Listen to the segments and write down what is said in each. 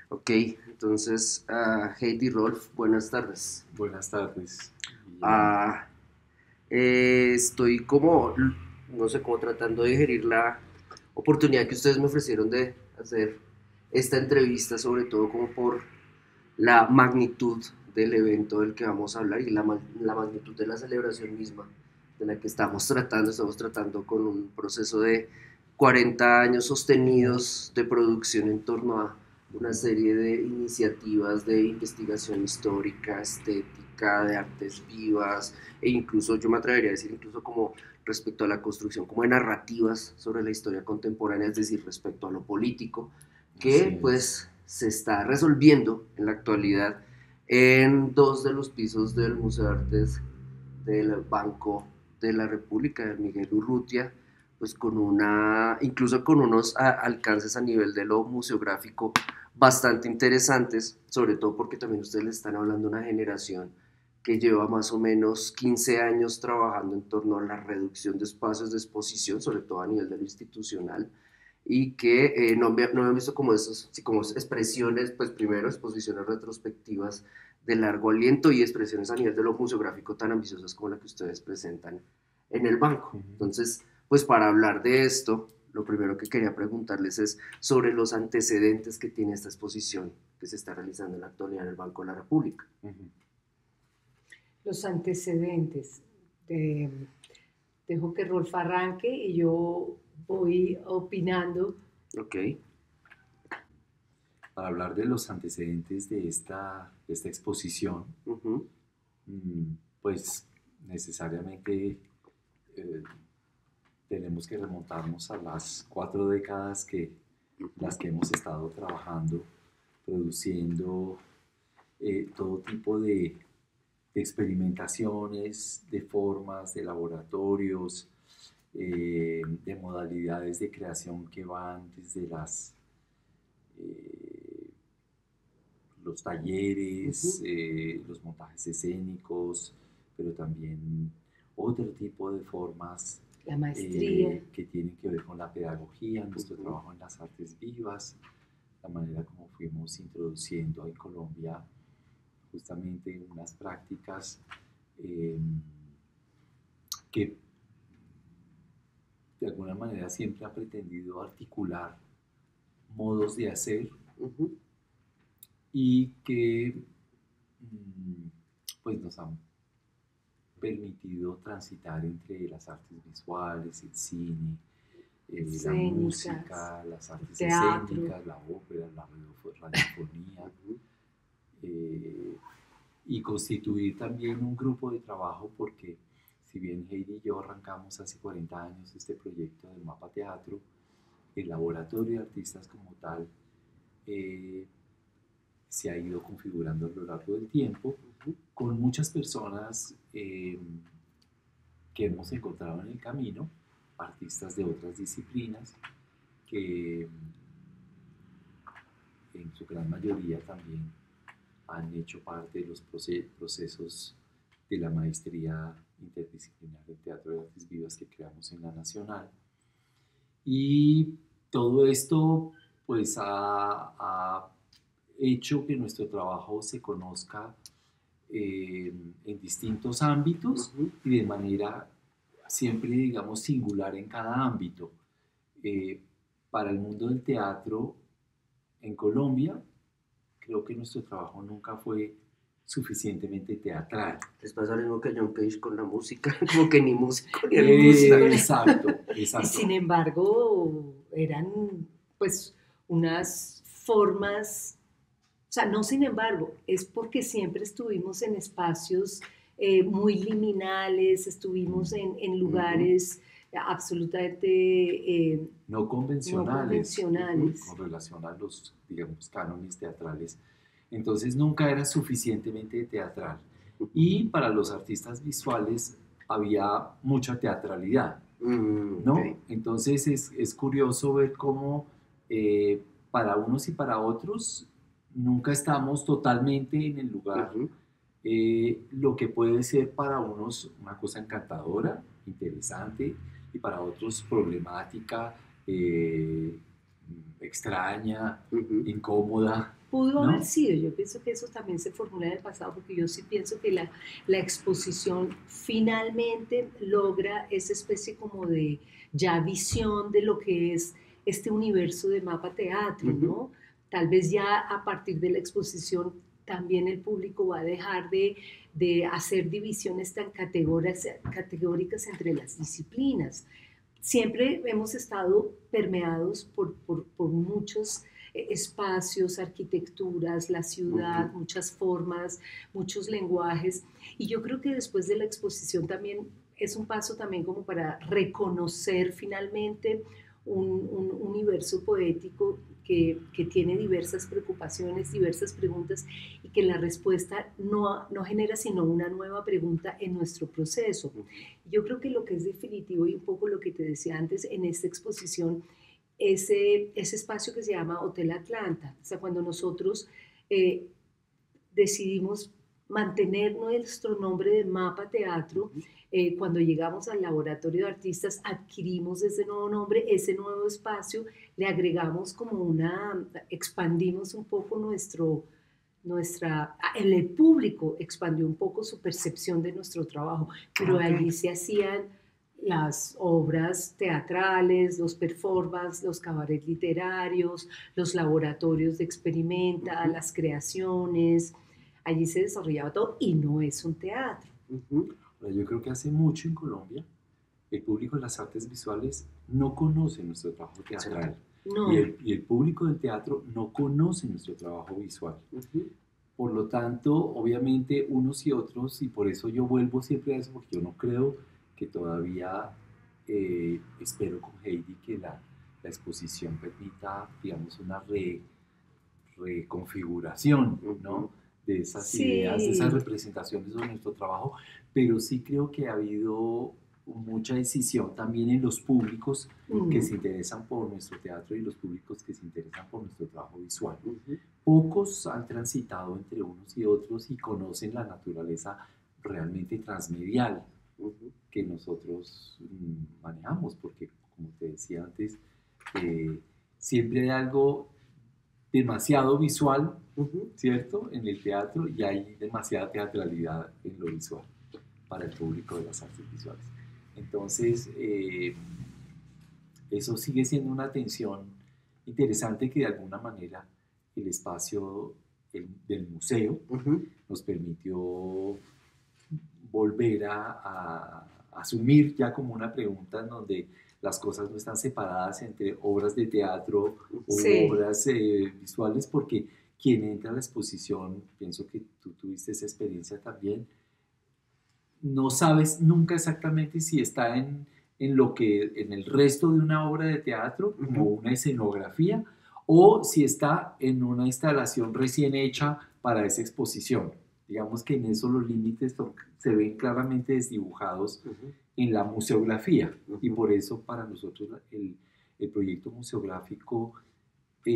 Ok, entonces, Heidi Rolf, buenas tardes. Buenas tardes, Guillermo. Ah, estoy como, no sé, como tratando de digerir la oportunidad que ustedes me ofrecieron de hacer esta entrevista, sobre todo como por la magnitud del evento del que vamos a hablar y la magnitud de la celebración misma de la que estamos tratando con un proceso de 40 años sostenidos de producción en torno a una serie de iniciativas de investigación histórica, estética, de artes vivas, e incluso yo me atrevería a decir incluso como respecto a la construcción como de narrativas sobre la historia contemporánea, es decir, respecto a lo político, Así que es. pues se está resolviendo en la actualidad en dos de los pisos del Museo de Artes del Banco de la República de Miguel Urrutia, pues con una, incluso con unos alcances a nivel de lo museográfico bastante interesantes, sobre todo porque también ustedes le están hablando a una generación que lleva más o menos 15 años trabajando en torno a la reducción de espacios de exposición, sobre todo a nivel de lo institucional, y que no habían visto como esos, sí, como expresiones, pues primero exposiciones retrospectivas de largo aliento y expresiones a nivel de lo museográfico tan ambiciosas como la que ustedes presentan en el banco. Ujú. Entonces, pues para hablar de esto, lo primero que quería preguntarles es sobre los antecedentes que tiene esta exposición que se está realizando en la actualidad en el Banco de la República. Ujú. Los antecedentes. Eh, Dejo que Rolf arranque y yo voy opinando. Ok. Para hablar de los antecedentes de esta exposición, Uh-huh. mm, pues necesariamente eh, tenemos que remontarnos a las 4 décadas las que hemos estado trabajando, produciendo todo tipo de experimentaciones, de formas, de laboratorios, de modalidades de creación que van desde eh, los talleres, Uh-huh. los montajes escénicos, pero también otro tipo de formas La maestría. que tienen que ver con la pedagogía, nuestro Uh-huh. trabajo en las artes vivas, la manera como fuimos introduciendo en Colombia justamente unas prácticas eh, que de alguna manera siempre ha pretendido articular modos de hacer Uh-huh. y que pues nos han permitido transitar entre las artes visuales, el cine, la Escénicas, música, las el artes teatro. escénicas, la ópera, la radiofonía, Uh-huh. eh, y constituir también un grupo de trabajo porque si bien Heidi y yo arrancamos hace 40 años este proyecto del Mapa Teatro, el laboratorio de artistas como tal eh, se ha ido configurando a lo largo del tiempo Uh-huh. con muchas personas que hemos encontrado en el camino, artistas de otras disciplinas que en su gran mayoría también han hecho parte de los procesos de la maestría interdisciplinar en Teatro de Artes Vivas que creamos en la Nacional. Y todo esto pues ha hecho que nuestro trabajo se conozca en distintos ámbitos Uh-huh. y de manera siempre, digamos, singular en cada ámbito. Eh, para el mundo del teatro en Colombia, creo que nuestro trabajo nunca fue suficientemente teatral. Les pasa lo mismo que John Cage con la música, como que ni músico ni artista. Exacto, Y exacto. sin embargo, eran pues unas formas, o sea, no sin embargo, es porque siempre estuvimos en espacios muy liminales, estuvimos en Uh-huh. lugares absolutamente No no convencionales Uh-huh. convencionales. con relación a los, digamos, cánones teatrales. Entonces nunca era suficientemente teatral. Y para los artistas visuales había mucha teatralidad, ¿no? Ok. Entonces es curioso ver cómo eh, para unos y para otros nunca estamos totalmente en el lugar. Uh-huh. Lo que puede ser para unos una cosa encantadora, interesante, y para otros problemática, extraña, Uh-huh. incómoda. Pudo haber ¿no? sido, yo pienso que eso también se formula en el pasado, porque yo sí pienso que la exposición finalmente logra esa especie como de ya visión de lo que es este universo de mapa teatro, ¿no? Tal vez ya a partir de la exposición también el público va a dejar de hacer divisiones tan categóricas entre las disciplinas. Siempre hemos estado permeados por muchos espacios, arquitecturas, la ciudad, muchas formas, muchos lenguajes. Y yo creo que después de la exposición también es un paso también como para reconocer finalmente un universo poético que tiene diversas preocupaciones, diversas preguntas y que la respuesta no genera sino una nueva pregunta en nuestro proceso. Yo creo que lo que es definitivo y un poco lo que te decía antes en esta exposición, ese espacio que se llama Hotel Atlanta, o sea, cuando nosotros decidimos mantener nuestro nombre de Mapa Teatro, cuando llegamos al laboratorio de artistas adquirimos ese nuevo nombre, ese nuevo espacio, le agregamos como expandimos un poco el público expandió un poco su percepción de nuestro trabajo, pero allí se hacían las obras teatrales, los performances, los cabarets literarios, los laboratorios de experimenta, las creaciones, allí se desarrollaba todo y no es un teatro. Yo creo que hace mucho en Colombia el público de las artes visuales no conoce nuestro trabajo teatral. No. Y el público del teatro no conoce nuestro trabajo visual. Por lo tanto, obviamente, unos y otros, y por eso yo vuelvo siempre a eso, porque yo no creo que todavía, espero con Heidi que la exposición permita, digamos, una reconfiguración, ¿no? De esas ideas, de esas representaciones de nuestro trabajo, pero sí creo que ha habido mucha decisión también en los públicos que se interesan por nuestro teatro y los públicos que se interesan por nuestro trabajo visual. Pocos han transitado entre unos y otros y conocen la naturaleza realmente transmedial que nosotros manejamos, porque como te decía antes, siempre hay algo demasiado visual, ¿cierto? En el teatro, y hay demasiada teatralidad en lo visual para el público de las artes visuales. Entonces, eso sigue siendo una tensión interesante que de alguna manera el espacio del museo nos permitió volver a asumir ya como una pregunta en donde las cosas no están separadas entre obras de teatro o obras visuales, porque quien entra a la exposición, pienso que tú tuviste esa experiencia también, no sabes nunca exactamente si está en el resto de una obra de teatro, como una escenografía, o si está en una instalación recién hecha para esa exposición. Digamos que en eso los límites se ven claramente desdibujados en la museografía, y por eso para nosotros el proyecto museográfico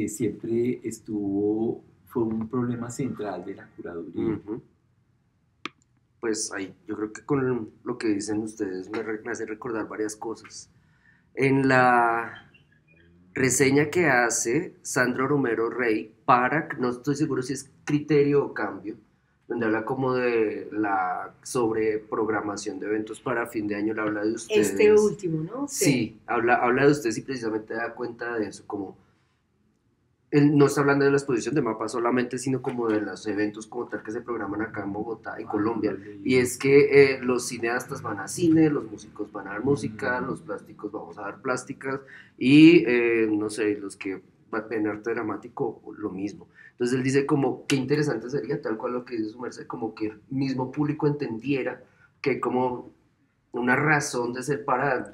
siempre fue un problema central de la curaduría. Pues ahí, yo creo que con lo que dicen ustedes me hace recordar varias cosas. En la reseña que hace Sandro Romero Rey no estoy seguro si es Criterio o Cambio, donde habla como de la sobreprogramación de eventos para fin de año, le habla de ustedes. Este último, ¿no? Sí, habla de ustedes y precisamente da cuenta de eso, como él no está hablando de la exposición de mapas solamente, sino como de los eventos como tal que se programan acá en Bogotá y Colombia. Y es que los cineastas van a cine, los músicos van a dar música, los plásticos vamos a dar plásticas y, no sé, los que ven arte dramático, lo mismo. Entonces él dice como, qué interesante sería, tal cual lo que dice su merced, como que el mismo público entendiera que hay como una razón de ser para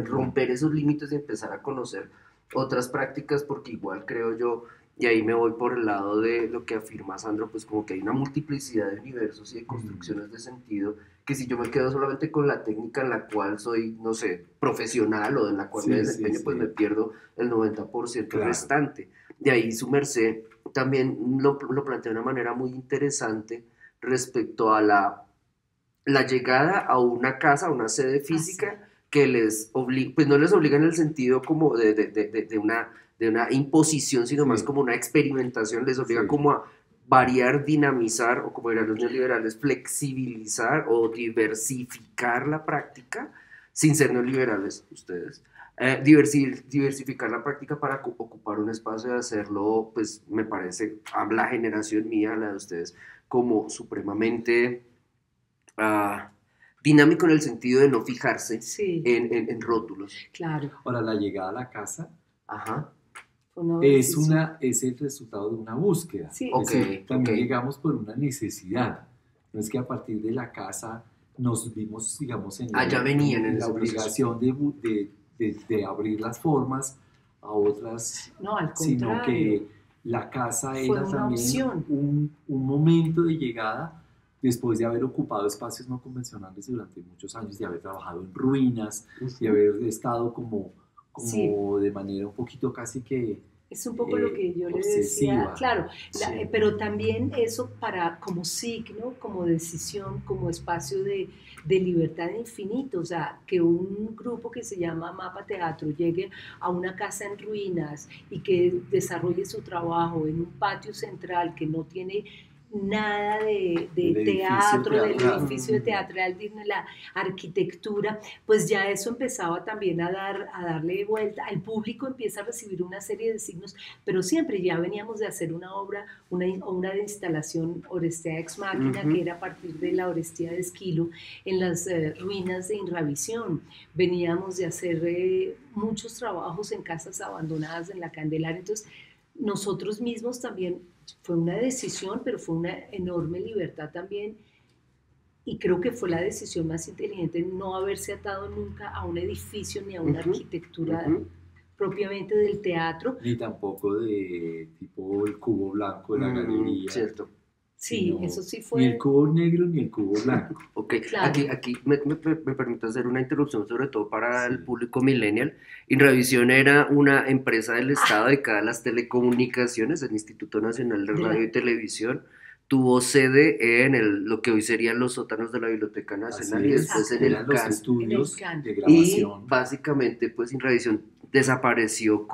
romper esos límites y empezar a conocer otras prácticas, porque igual creo yo, y ahí me voy por el lado de lo que afirma Sandro, pues como que hay una multiplicidad de universos y de construcciones de sentido, que si yo me quedo solamente con la técnica en la cual soy, no sé, profesional o en la cual me desempeño, pues me pierdo el 90% restante. De ahí su merced también lo plantea de una manera muy interesante respecto a la llegada a una casa, a una sede física, que les obliga, pues no les obliga en el sentido como de de una imposición, sino más Sí. como una experimentación, les obliga Sí. como a variar, dinamizar, o como dirán los neoliberales, flexibilizar o diversificar la práctica, sin ser neoliberales ustedes, diversificar la práctica para ocupar un espacio de hacerlo, pues me parece, a la generación mía, a la de ustedes, como supremamente ah, dinámico en el sentido de no fijarse Sí, en rótulos. claro. Ahora, la llegada a la casa Ajá, Fue una es, decisión. es el resultado de una búsqueda. Sí. Ok, Es decir, también ok. llegamos por una necesidad. No es que a partir de la casa nos vimos, digamos, Ya venían en la ese obligación de abrir las formas a otras, No, al sino contrario, que la casa fue era una también opción. un momento de llegada después de haber ocupado espacios no convencionales durante muchos años, de haber trabajado en ruinas, de haber estado como Sí. de manera un poquito casi que Es un poco lo que yo le decía, obsesiva. claro, Sí. pero también eso para como signo, como decisión, como espacio de libertad infinito, o sea, que un grupo que se llama Mapa Teatro llegue a una casa en ruinas y que desarrolle su trabajo en un patio central que no tiene nada de Del teatro, edificio del teatral. edificio teatral, de la arquitectura, pues ya eso empezaba también a darle vuelta, el público empieza a recibir una serie de signos, pero siempre ya veníamos de hacer una obra, una de instalación Orestea Ex Machina, que era a partir de la Orestía de Esquilo, en las ruinas de Inravisión. Veníamos de hacer muchos trabajos en casas abandonadas en la Candelaria, entonces nosotros mismos también, fue una decisión, pero fue una enorme libertad también, y creo que fue la decisión más inteligente no haberse atado nunca a un edificio ni a una arquitectura propiamente del teatro. Ni tampoco de tipo el cubo blanco de la galería. Cierto. Sí, sino eso sí fue. Ni el cubo negro ni el cubo blanco. Ok, Claro. aquí me permito hacer una interrupción, sobre todo para Sí. el público millennial. Inravisión era una empresa del Estado dedicada a las telecomunicaciones, el Instituto Nacional de Radio y Televisión. Tuvo sede en lo que hoy serían los sótanos de la Biblioteca Nacional, Así y es, después en eran el los CAN. estudios En el CAN. de Y grabación. básicamente, pues Inravisión desapareció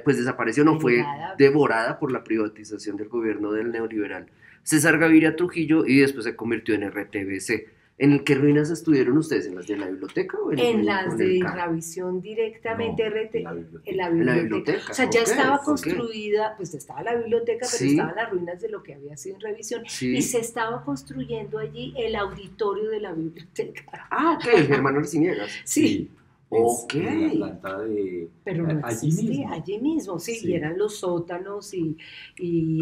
pues desapareció, no fue Devorada. devorada por la privatización del gobierno del neoliberal César Gaviria Trujillo, y después se convirtió en RTBC. ¿En qué ruinas estuvieron ustedes? ¿En las de la biblioteca o En las en de el CAN? Inravisión directamente, No, RT, en la biblioteca. en la En la biblioteca. biblioteca. O sea, ya Ok, estaba ok. construida, pues estaba la biblioteca, pero Sí. estaban las ruinas de lo que había sido en revisión. Sí. Y se estaba construyendo allí el auditorio de la biblioteca. Ah, ok, el Germán Arciniegas. Sí, Ok. En la planta de... pero no allí existía, mismo. allí mismo, sí, Sí. y eran los sótanos, y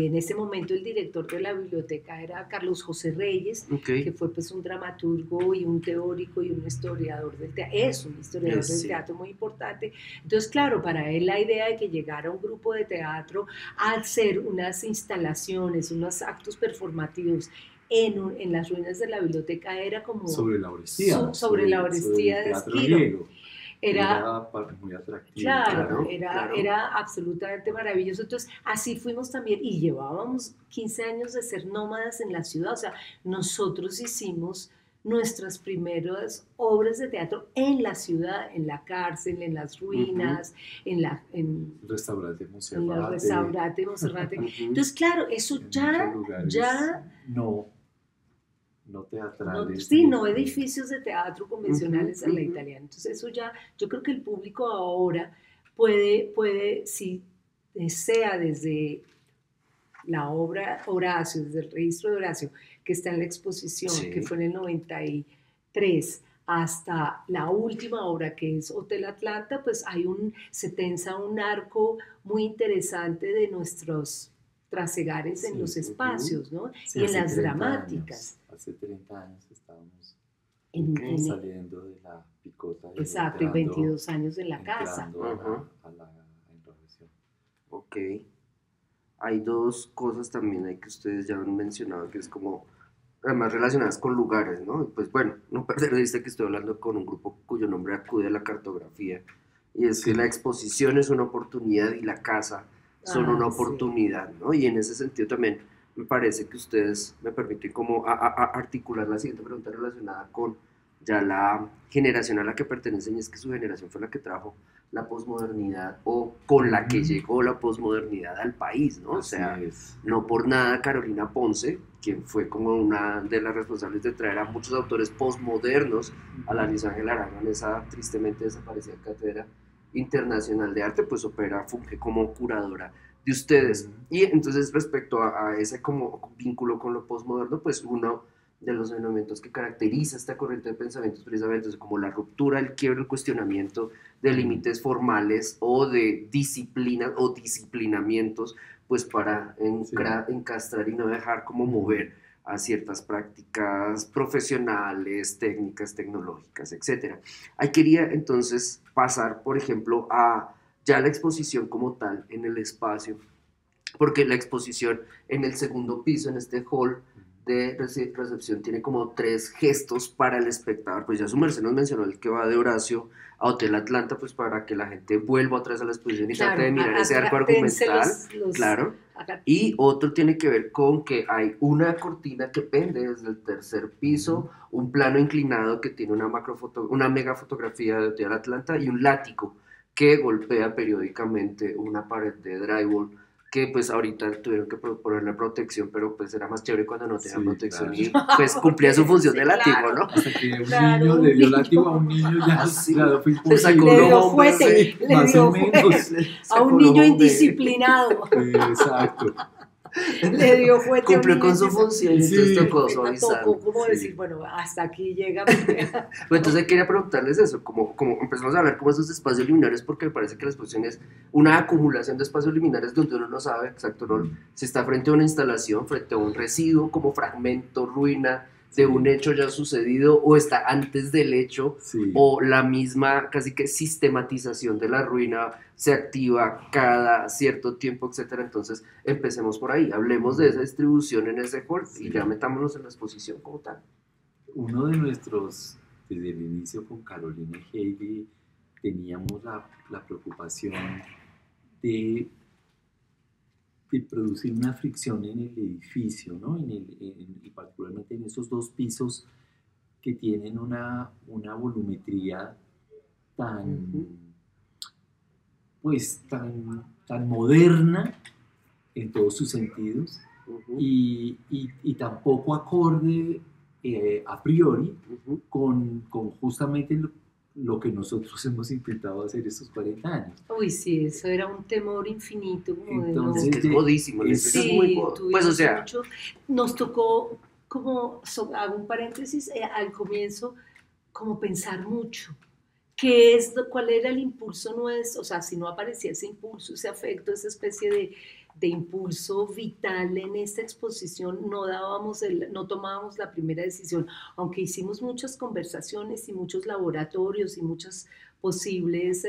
en ese momento el director de la biblioteca era Carlos José Reyes, Ok. que fue pues un dramaturgo y un teórico y un historiador del teatro, es un historiador del Sí. teatro muy importante. Entonces, claro, para él la idea de que llegara un grupo de teatro a hacer unas instalaciones, unos actos performativos en las ruinas de la biblioteca era como... Sobre la Orestía. sobre la Orestía el de teatro Esquilo. griego. Era Muy atractivo. Claro, Claro, claro. era absolutamente maravilloso. Entonces, así fuimos también y llevábamos 15 años de ser nómadas en la ciudad. O sea, nosotros hicimos nuestras primeras obras de teatro en la ciudad, en la cárcel, en las ruinas, en El restaurante Monserrate. el restaurante Monserrate. Ujú. Entonces, claro, eso En ya, muchos lugares ya no teatrales. sí, no edificios de teatro convencionales a la ujú. italiana. Entonces eso ya, yo creo que el público ahora puede, si desea desde la obra Horacio, desde el registro de Horacio, que está en la exposición, Sí. que fue en el 93, hasta la última obra que es Hotel Atlanta, pues se tensa un arco muy interesante de nuestros trasegares en Sí, los espacios, ¿no? Sí, y en hace las 30 dramáticas. años, hace 30 años estábamos En saliendo de la picota. exacto, y 22 años en la casa. entrando Ajá. a la introversión. Ok. Hay dos cosas también ahí que ustedes ya han mencionado, que es como, además relacionadas con lugares, ¿no? Y pues bueno, no perder de vista que estoy hablando con un grupo cuyo nombre acude a la cartografía, y es que Sí. la exposición es una oportunidad y la casa son Ah, una sí. oportunidad, ¿no? Y en ese sentido también me parece que ustedes me permiten como articular la siguiente pregunta relacionada con ya la generación a la que pertenecen, y es que su generación fue la que trajo la posmodernidad o con la que llegó la posmodernidad al país, ¿no? O sea, no por nada Carolina Ponce, quien fue como una de las responsables de traer a muchos autores posmodernos a la Luis Ángel Arango en esa tristemente desaparecida cátedra internacional de arte, pues funge como curadora de ustedes. Y entonces respecto a ese como vínculo con lo posmoderno, pues uno de los elementos que caracteriza esta corriente de pensamientos precisamente es como la ruptura, el quiebre, el cuestionamiento de límites formales o de disciplinas o disciplinamientos, pues para encastrar y no dejar como mover a ciertas prácticas profesionales, técnicas, tecnológicas, etc. Ahí quería entonces pasar, por ejemplo, a ya la exposición como tal en el espacio, porque la exposición en el segundo piso, en este hall de recepción, tiene como 3 gestos para el espectador. Pues ya su merced nos mencionó el que va de Horacio a Hotel Atlanta, pues para que la gente vuelva otra vez a la exposición y trate de mirar ese arco argumental, claro. Y otro tiene que ver con que hay una cortina que pende desde el 3er piso, un plano inclinado que tiene una mega fotografía de Hotel Atlanta y un látigo que golpea periódicamente una pared de drywall, que pues ahorita tuvieron que ponerle protección, pero pues era más chévere cuando no tenía protección, claro. Y pues cumplía su función de látigo, ¿no? Hasta que un niño le dio látigo a un niño, ya claro, fue imposible. Le dio fuete, más o menos. A un niño indisciplinado. Exacto. Le dio fuerte. Cumplió con su función, entonces tocó suavizar. Tocó como decir, bueno, hasta aquí llega. Pues entonces quería preguntarles eso, como empezamos a hablar como esos espacios liminales, porque me parece que la exposición es una acumulación de espacios liminales donde uno no sabe exacto si está frente a una instalación, frente a un residuo como fragmento, ruina de un hecho ya sucedido, o está antes del hecho, o la misma casi que sistematización de la ruina se activa cada cierto tiempo, etcétera. Entonces empecemos por ahí, hablemos de esa distribución en ese hall y ya metámonos en la exposición como tal. Uno de nuestros, desde el inicio con Carolina y Heidi, teníamos la preocupación de producir una fricción en el edificio, ¿no? Y particularmente en esos 2 pisos que tienen una volumetría tan moderna en todos sus sentidos, y tan poco acorde a priori con justamente lo que nosotros hemos intentado hacer estos 40 años. Uy, sí, eso era un temor infinito. Entonces, es que es jodísimo. Sí, es muy pues, o sea, nos tocó, como, hago un paréntesis, al comienzo, como pensar mucho. ¿Cuál era el impulso nuestro? O sea, si no aparecía ese impulso, ese afecto, esa especie de impulso vital en esta exposición, no tomábamos la primera decisión, aunque hicimos muchas conversaciones y muchos laboratorios y muchos posibles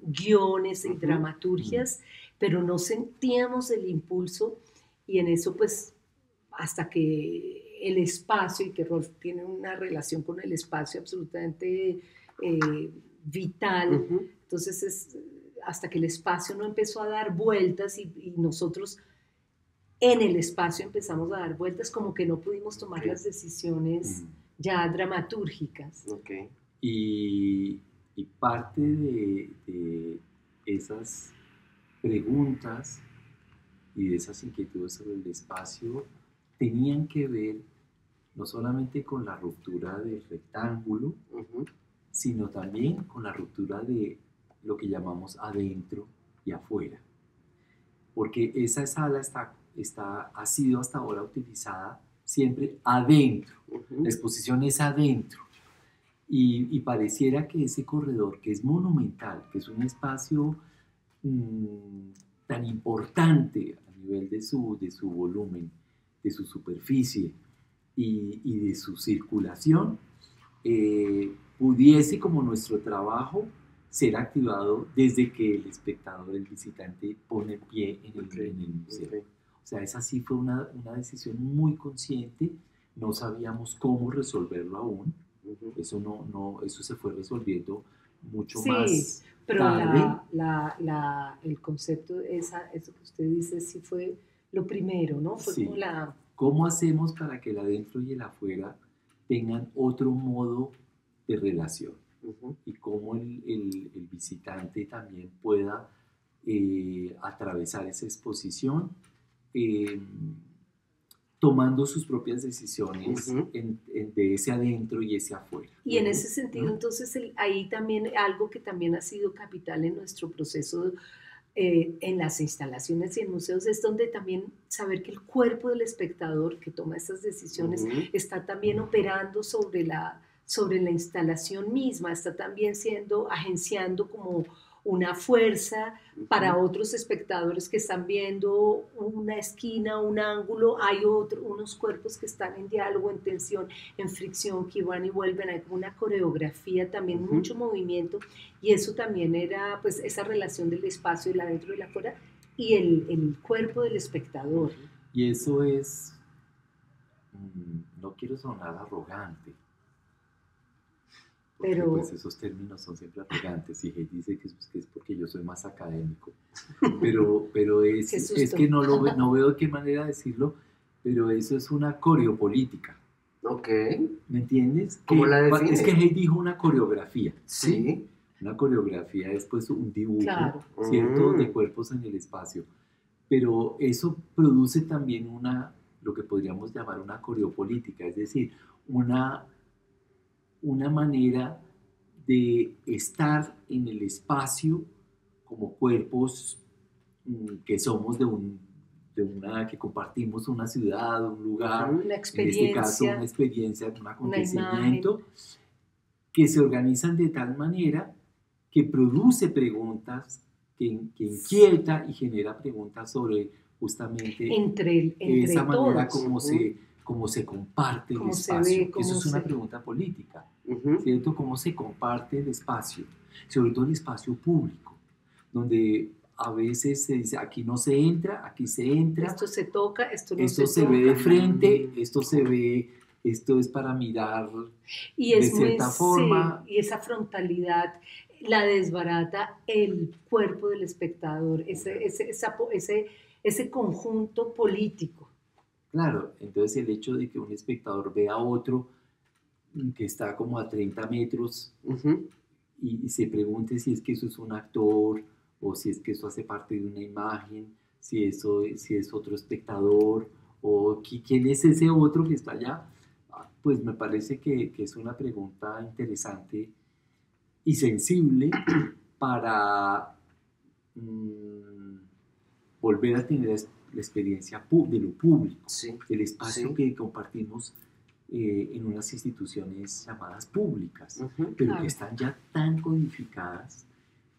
guiones y dramaturgias, pero no sentíamos el impulso, y en eso pues hasta que el espacio, y que Rolf tiene una relación con el espacio absolutamente vital, entonces hasta que el espacio no empezó a dar vueltas y nosotros en el espacio empezamos a dar vueltas, como que no pudimos tomar las decisiones ya dramatúrgicas. Y parte de esas preguntas y de esas inquietudes sobre el espacio tenían que ver no solamente con la ruptura del rectángulo, sino también con la ruptura de lo que llamamos adentro y afuera. Porque esa sala ha sido hasta ahora utilizada siempre adentro. La exposición es adentro. Y pareciera que ese corredor, que es monumental, que es un espacio tan importante a nivel de su volumen, de su superficie y de su circulación, pudiese, como nuestro trabajo, ser activado desde que el espectador, el visitante, pone el pie en el museo. O sea, esa sí fue una decisión muy consciente. No sabíamos cómo resolverlo aún. Eso se fue resolviendo mucho más pero tarde. El concepto, eso que usted dice, sí fue lo primero, ¿no? Fue como ¿Cómo hacemos para que el adentro y el afuera tengan otro modo de relación Ujú. y cómo el visitante también pueda atravesar esa exposición eh, tomando sus propias decisiones Ujú. de ese adentro y ese afuera. Y en Ujú. ese sentido, ¿No? entonces, ahí también algo que también ha sido capital en nuestro proceso en las instalaciones y en museos es donde también saber que el cuerpo del espectador que toma estas decisiones Ujú. está también operando sobre la instalación misma, está también siendo, agenciando como una fuerza para Ujú. otros espectadores que están viendo una esquina, un ángulo, hay unos cuerpos que están en diálogo, en tensión, en fricción, que van y vuelven, hay como una coreografía, también Ujú. mucho movimiento, y eso también era pues esa relación del espacio, el adentro y el afuera, y el cuerpo del espectador. Y eso es, no quiero sonar arrogante, porque Pero pues esos términos son siempre arrogantes y Heidi dice que es porque yo soy más académico, pero qué es susto. que no veo de qué manera decirlo, pero eso es una coreopolítica, Ok. ¿me entiendes? ¿Cómo la Es que define? Heidi dijo una coreografía, ¿sí? Sí. Una coreografía es pues un dibujo, Claro. ¿cierto? De Mm. cuerpos en el espacio, pero eso produce también lo que podríamos llamar una coreopolítica, es decir, una manera de estar en el espacio como cuerpos que somos que compartimos una ciudad, un lugar, Ujú. Una en este caso una experiencia, experiencia, un una imagen. acontecimiento, que se organizan de tal manera que produce preguntas, que inquieta y genera preguntas sobre justamente Entre esa manera todos, Ujú. como se comparte el cómo se espacio. ve, Eso cómo es una se... pregunta política, Ujú. ¿cierto? ¿Cómo se comparte el espacio? Sobre todo el espacio público, donde a veces se dice, aquí no se entra, aquí se entra, Esto se toca, esto no esto se se ve de toca. frente, esto es para mirar Y de es muy, cierta sí, forma. y esa frontalidad la desbarata el cuerpo del espectador, ese conjunto político. Claro, entonces el hecho de que un espectador vea a otro que está como a 30 metros Ujú. y se pregunte si es que eso es un actor o si es que eso hace parte de una imagen, si es otro espectador o quién es ese otro que está allá, pues me parece que es una pregunta interesante y sensible para volver a tener la experiencia de lo público, Sí. del espacio Sí. que compartimos en unas instituciones llamadas públicas, Ujú. pero que Claro. están ya tan codificadas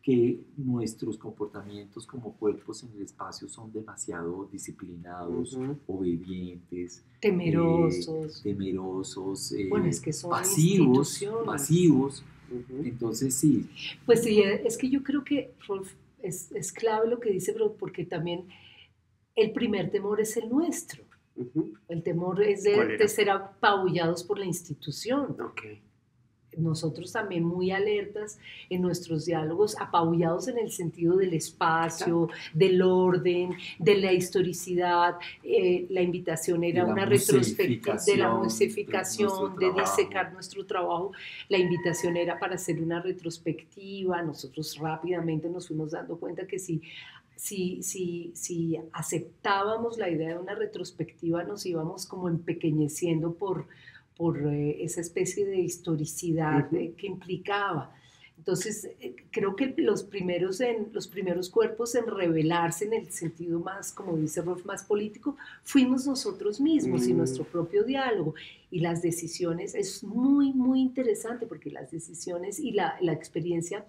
que nuestros comportamientos como cuerpos en el espacio son demasiado disciplinados, Ujú. obedientes, Temerosos. temerosos, Bueno, es que son pasivos, instituciones. pasivos. Ujú. Entonces sí, Pues sí, es que yo creo que, Rolf, es clave lo que dice, pero porque también el primer temor es el nuestro. Ujú. El temor es ¿Cuál de era? ser apabullados por la institución. Ok. Nosotros también muy alertas en nuestros diálogos, apabullados en el sentido del espacio, del orden, de la historicidad. La invitación de era la una retrospectiva, de la musificación de nuestro musificación, de trabajo. disecar nuestro trabajo. La invitación era para hacer una retrospectiva. Nosotros rápidamente nos fuimos dando cuenta que si aceptábamos la idea de una retrospectiva, nos íbamos como empequeñeciendo por esa especie de historicidad Ujú. que implicaba. Entonces, creo que los primeros cuerpos en revelarse en el sentido más, como dice Rolf, más político, fuimos nosotros mismos y Mm. nuestro propio diálogo. Y las decisiones, es muy, muy interesante porque las decisiones y la experiencia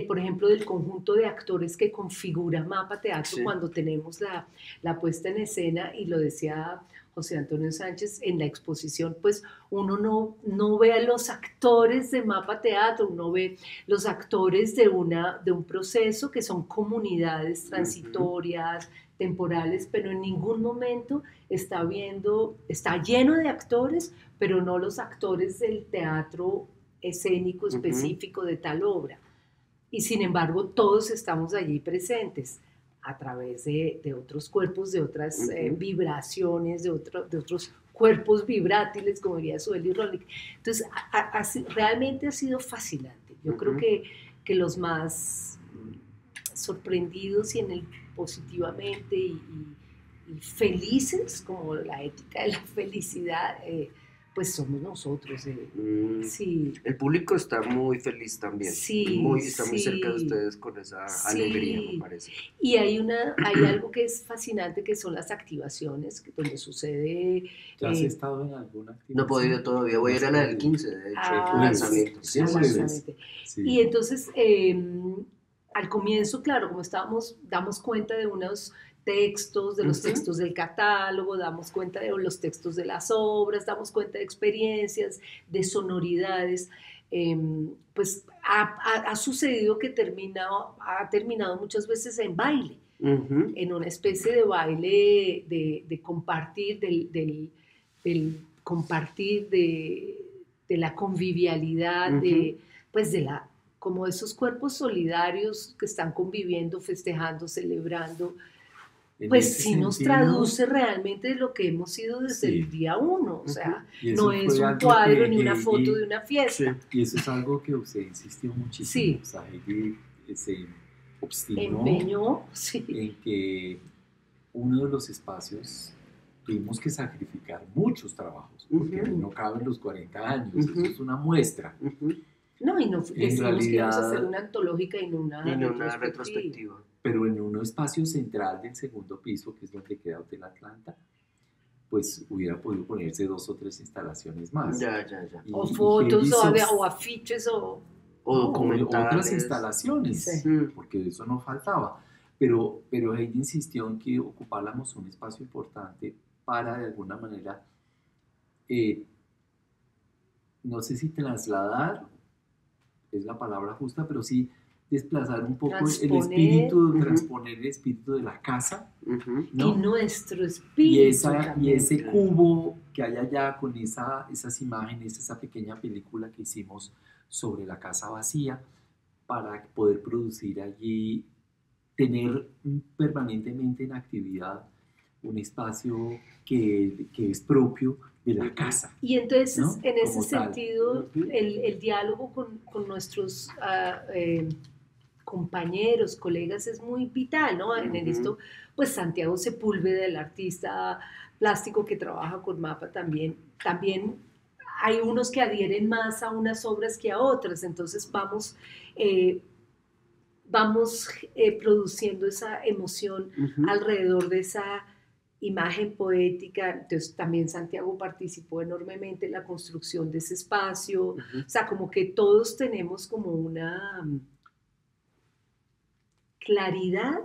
por ejemplo, del conjunto de actores que configura Mapa Teatro Sí. cuando tenemos la puesta en escena, y lo decía José Antonio Sánchez en la exposición, pues uno no ve a los actores de Mapa Teatro, uno ve los actores de un proceso que son comunidades transitorias, temporales, pero en ningún momento está lleno de actores, pero no los actores del teatro escénico específico de tal obra. Y sin embargo, todos estamos allí presentes. a través de otros cuerpos, de otras vibraciones, de otros cuerpos vibrátiles, como diría Sueli Rolik. Entonces, realmente ha sido fascinante. Yo creo que los más sorprendidos y positivamente y felices, como la ética de la felicidad, pues somos nosotros. Sí. El público está muy feliz también. Sí, está muy cerca de ustedes con esa alegría, me parece. Y hay algo que es fascinante, que son las activaciones, donde sucede... ¿Ya has estado en alguna activación? No he podido todavía, voy a ir a la del 15, de hecho, lanzamiento. Sí. Y entonces, al comienzo, claro, como damos cuenta de unos textos, de los textos del catálogo, damos cuenta de los textos de las obras, damos cuenta de experiencias, de sonoridades, pues ha sucedido que ha terminado muchas veces en baile, en una especie de baile de compartir, del compartir, de la convivialidad, como esos cuerpos solidarios que están conviviendo, festejando, celebrando. Pues sí nos traduce realmente lo que hemos sido desde el día uno, o sea, no es un cuadro ni una foto de una fiesta. Y eso es algo que usted insistió muchísimo, o sea, Heidi se obstinó en que uno de los espacios tuvimos que sacrificar muchos trabajos, porque no caben los 40 años, eso es una muestra. No, y no decimos que íbamos a hacer una antológica y no una retrospectiva. Pero en un espacio central del segundo piso, que es donde queda Hotel Atlanta, pues hubiera podido ponerse 2 o 3 instalaciones más. O fotos, o afiches, o otras instalaciones, porque de eso no faltaba. Pero Heidi insistió en que ocupáramos un espacio importante para, de alguna manera, no sé si trasladar es la palabra justa, pero sí desplazar un poco transponer el espíritu de la casa, ¿no? Y nuestro espíritu y ese cubo que hay allá con esas imágenes, esa pequeña película que hicimos sobre la casa vacía, para poder producir allí, tener permanentemente en actividad un espacio que es propio de la casa. Y entonces, ¿no? En ese sentido, el diálogo con nuestros compañeros, colegas, es muy vital, ¿no? En esto, pues Santiago Sepúlveda, el artista plástico que trabaja con MAPA también hay unos que adhieren más a unas obras que a otras, entonces vamos produciendo esa emoción alrededor de esa imagen poética. Entonces también Santiago participó enormemente en la construcción de ese espacio, o sea, como que todos tenemos como una claridad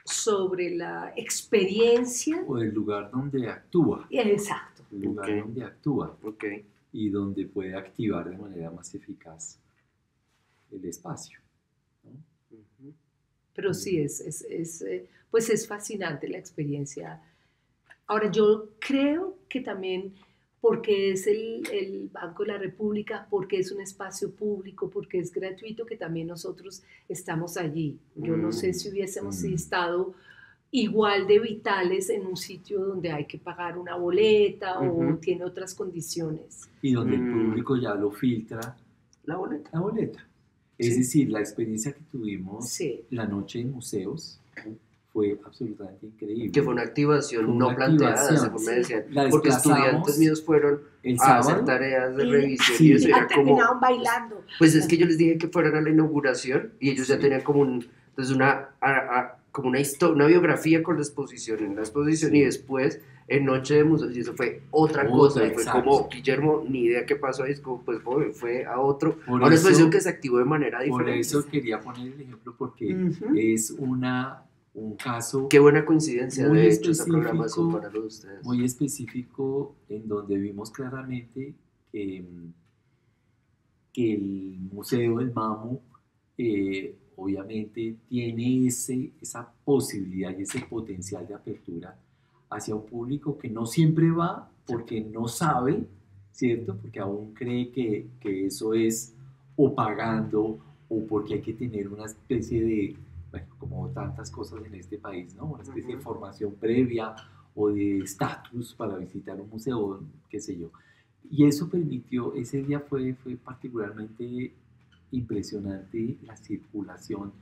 sobre la experiencia. O el lugar donde actúa. Exacto. El lugar donde actúa. Y donde puede activar de manera más eficaz el espacio, ¿no? Pero sí, pues es fascinante la experiencia. Ahora, yo creo que también porque es el Banco de la República, porque es un espacio público, porque es gratuito, que también nosotros estamos allí. Yo no sé si hubiésemos estado igual de vitales en un sitio donde hay que pagar una boleta o tiene otras condiciones. Y donde el público ya lo filtra. La boleta. La boleta. Es decir, la experiencia que tuvimos la noche en museos fue absolutamente increíble. Que fue una activación no planteada, según me decían. Porque estudiantes míos fueron a hacer tareas de revisión y eso era como... terminaron bailando. Pues es que yo les dije que fueran a la inauguración y ellos ya tenían como una biografía con la exposición, y después en Noche de Museos, y eso fue otra cosa, y fue como, Guillermo, ni idea qué pasó ahí, es como, pues fue a otro, a una exposición que se activó de manera diferente. Por eso quería poner el ejemplo, porque es un caso... Qué buena coincidencia, de hecho, esa programación para los de ustedes. Muy específico, en donde vimos claramente que el museo, el MAMU, obviamente tiene esa posibilidad y ese potencial de apertura hacia un público que no siempre va porque no sabe, ¿cierto? Porque aún cree que eso es o pagando o porque hay que tener una especie de bueno, como tantas cosas en este país, ¿no? Una especie de formación previa o de estatus para visitar un museo, qué sé yo. Y eso permitió, ese día fue particularmente impresionante la circulación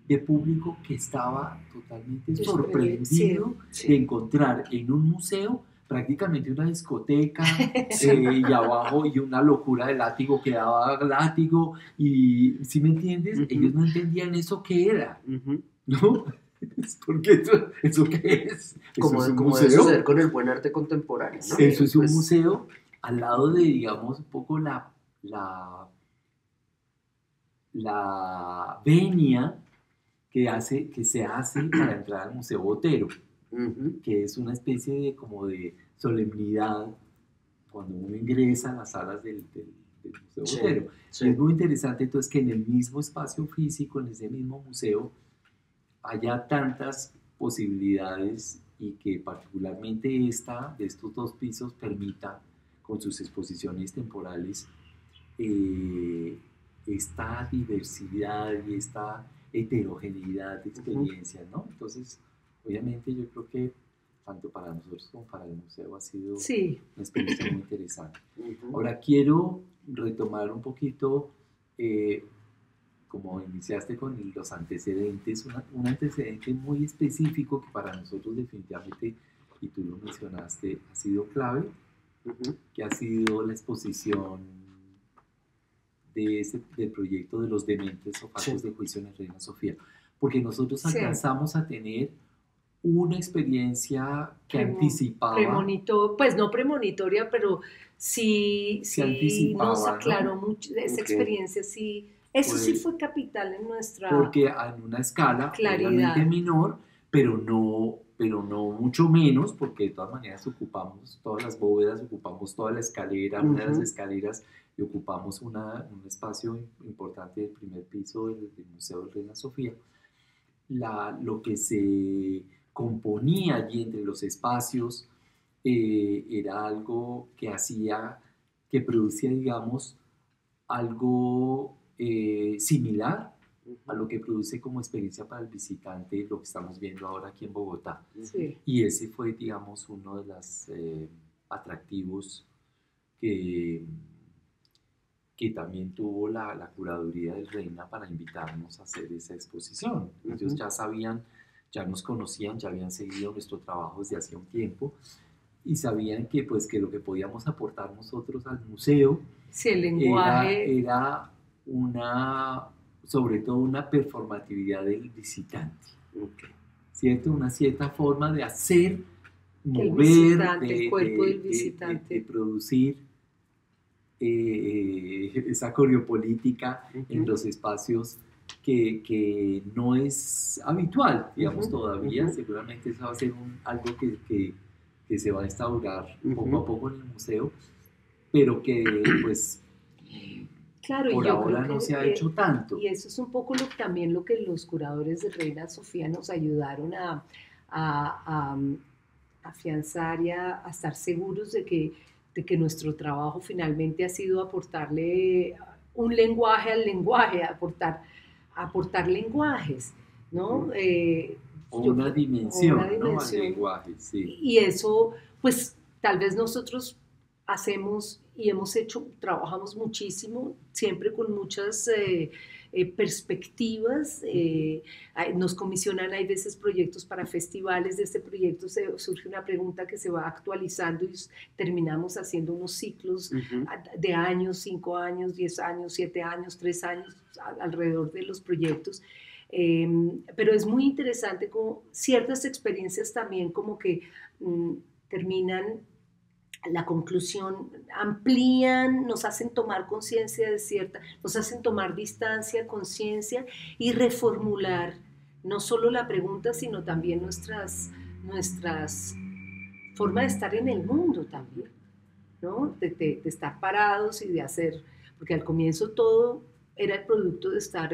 de público que estaba totalmente sorprendido de encontrar en un museo prácticamente una discoteca y abajo y una locura de látigo que daba látigo y, ¿sí me entiendes? Ellos no entendían eso qué era, ¿no? Porque eso qué es. Como, ¿Eso es un como museo? debe suceder con el buen arte contemporáneo, ¿no? Eso es un Pues, museo al lado de, digamos, un poco la venia que se hace para entrar al Museo Botero, que es una especie de como de solemnidad cuando uno ingresa a las salas del Museo Botero. Y es muy interesante entonces que en el mismo espacio físico, en ese mismo museo, haya tantas posibilidades y que particularmente esta de estos dos pisos permita con sus exposiciones temporales esta diversidad y esta heterogeneidad de experiencias, ¿no? Entonces, obviamente yo creo que tanto para nosotros como para el museo ha sido una experiencia muy interesante. Ahora quiero retomar un poquito, como iniciaste con los antecedentes, un antecedente muy específico que para nosotros definitivamente, y tú lo mencionaste, ha sido clave, que ha sido la exposición del proyecto de los dementes o falsos de juicio en el Reina Sofía, porque nosotros alcanzamos a tener una experiencia que anticipaba, pues no premonitoria, pero sí nos aclaró, ¿no? Mucho esa experiencia, sí, eso sí fue capital en nuestra porque en una escala obviamente menor, pero no mucho menos, porque de todas maneras ocupamos todas las bóvedas, ocupamos toda la escalera, una de las escaleras, y ocupamos un espacio importante del primer piso del Museo del Reina Sofía. Lo que se componía allí entre los espacios era algo que producía, digamos, algo similar a lo que produce como experiencia para el visitante lo que estamos viendo ahora aquí en Bogotá. Y ese fue, digamos, uno de los atractivos que también tuvo la curaduría del Reina para invitarnos a hacer esa exposición. Ellos ya sabían, ya nos conocían, ya habían seguido nuestro trabajo desde hacía un tiempo y sabían que, pues, que lo que podíamos aportar nosotros al museo el lenguaje era sobre todo una performatividad del visitante, ¿cierto? Una cierta forma de hacer, mover, el cuerpo del visitante, de producir esa coreopolítica en los espacios que no es habitual, digamos, todavía. Seguramente eso va a ser algo que se va a instaurar poco a poco en el museo, pero que pues claro, por ahora no se ha hecho tanto. Y eso es un poco también lo que los curadores de Reina Sofía nos ayudaron a afianzar y a estar seguros de que nuestro trabajo finalmente ha sido aportarle un lenguaje al lenguaje, aportar lenguajes, ¿no? Una dimensión, ¿no? Al lenguaje, sí. Y eso, pues, tal vez nosotros hacemos y trabajamos muchísimo, siempre con muchas perspectivas. Nos comisionan, hay veces, proyectos para festivales. De este proyecto surge una pregunta que se va actualizando y terminamos haciendo unos ciclos de años, 5 años, 10 años, 7 años, 3 años, alrededor de los proyectos. Pero es muy interesante como ciertas experiencias también como que terminan la conclusión, amplían, nos hacen tomar conciencia nos hacen tomar distancia, conciencia y reformular no solo la pregunta, sino también nuestras formas de estar en el mundo también, ¿no? De estar parados y de hacer, porque al comienzo todo era el producto de estar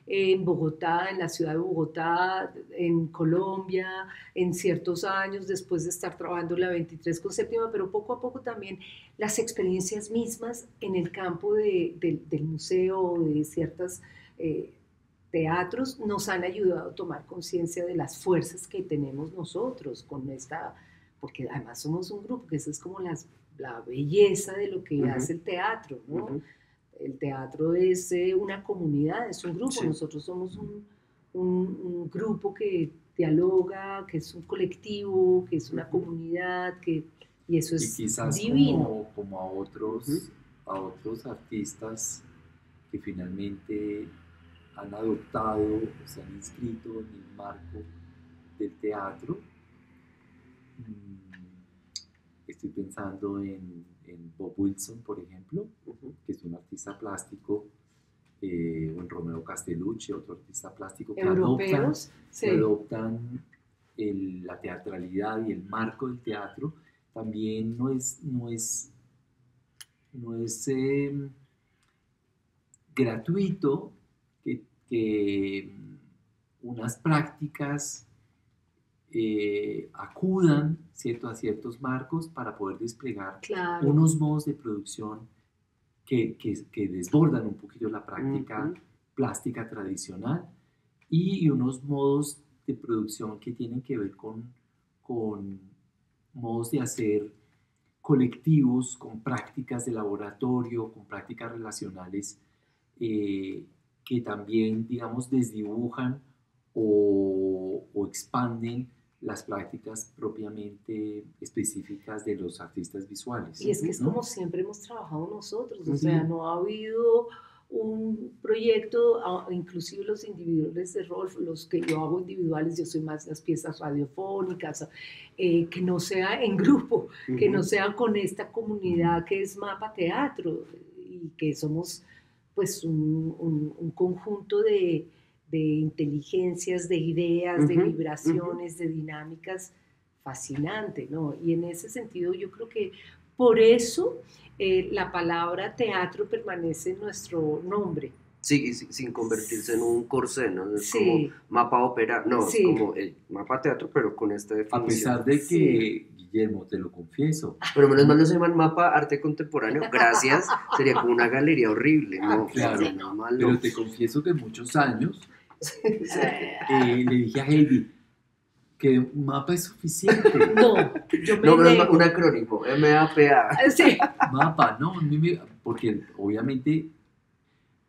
en Bogotá, en la ciudad de Bogotá, en Colombia, en ciertos años, después de estar trabajando la 23 con séptima, pero poco a poco también las experiencias mismas en el campo del museo, de ciertas teatros nos han ayudado a tomar conciencia de las fuerzas que tenemos nosotros con esta, porque además somos un grupo, que esa es como la belleza de lo que hace el teatro, ¿no? El teatro es una comunidad, es un grupo, nosotros somos un grupo que dialoga, que es un colectivo, que es una comunidad, y eso es quizás divino. Como a otros artistas que finalmente han adoptado, se han inscrito en el marco del teatro. Estoy pensando en Bob Wilson, por ejemplo, que es un artista plástico, o en Romeo Castellucci, otro artista plástico, que adoptan la teatralidad y el marco del teatro. También no es gratuito que unas prácticas acudan, ¿cierto?, a ciertos marcos para poder desplegar unos modos de producción que desbordan un poquito la práctica plástica tradicional, y unos modos de producción que tienen que ver con modos de hacer colectivos, con prácticas de laboratorio, con prácticas relacionales que también, digamos, desdibujan o expanden las prácticas propiamente específicas de los artistas visuales. Y es que es como siempre hemos trabajado nosotros, o sea, no ha habido un proyecto, inclusive los individuales de Rolf, los que yo hago individuales, yo soy más las piezas radiofónicas, que no sea en grupo, que no sea con esta comunidad que es Mapa Teatro, y que somos pues un conjunto de inteligencias, de ideas, de vibraciones, de dinámicas fascinante, ¿no? Y en ese sentido yo creo que por eso la palabra teatro permanece en nuestro nombre. Sí, sin convertirse en un corsé, ¿no? Es como mapa ópera, no, es como el mapa teatro, pero con esta definición. A pesar de que, Guillermo, te lo confieso. Pero menos mal no se llaman mapa arte contemporáneo, gracias, sería como una galería horrible, ¿no? Claro, pero te confieso que muchos años le dije a Heidi que un mapa es suficiente. No, es un acrónimo, MAPA. Sí. Mapa, no, porque obviamente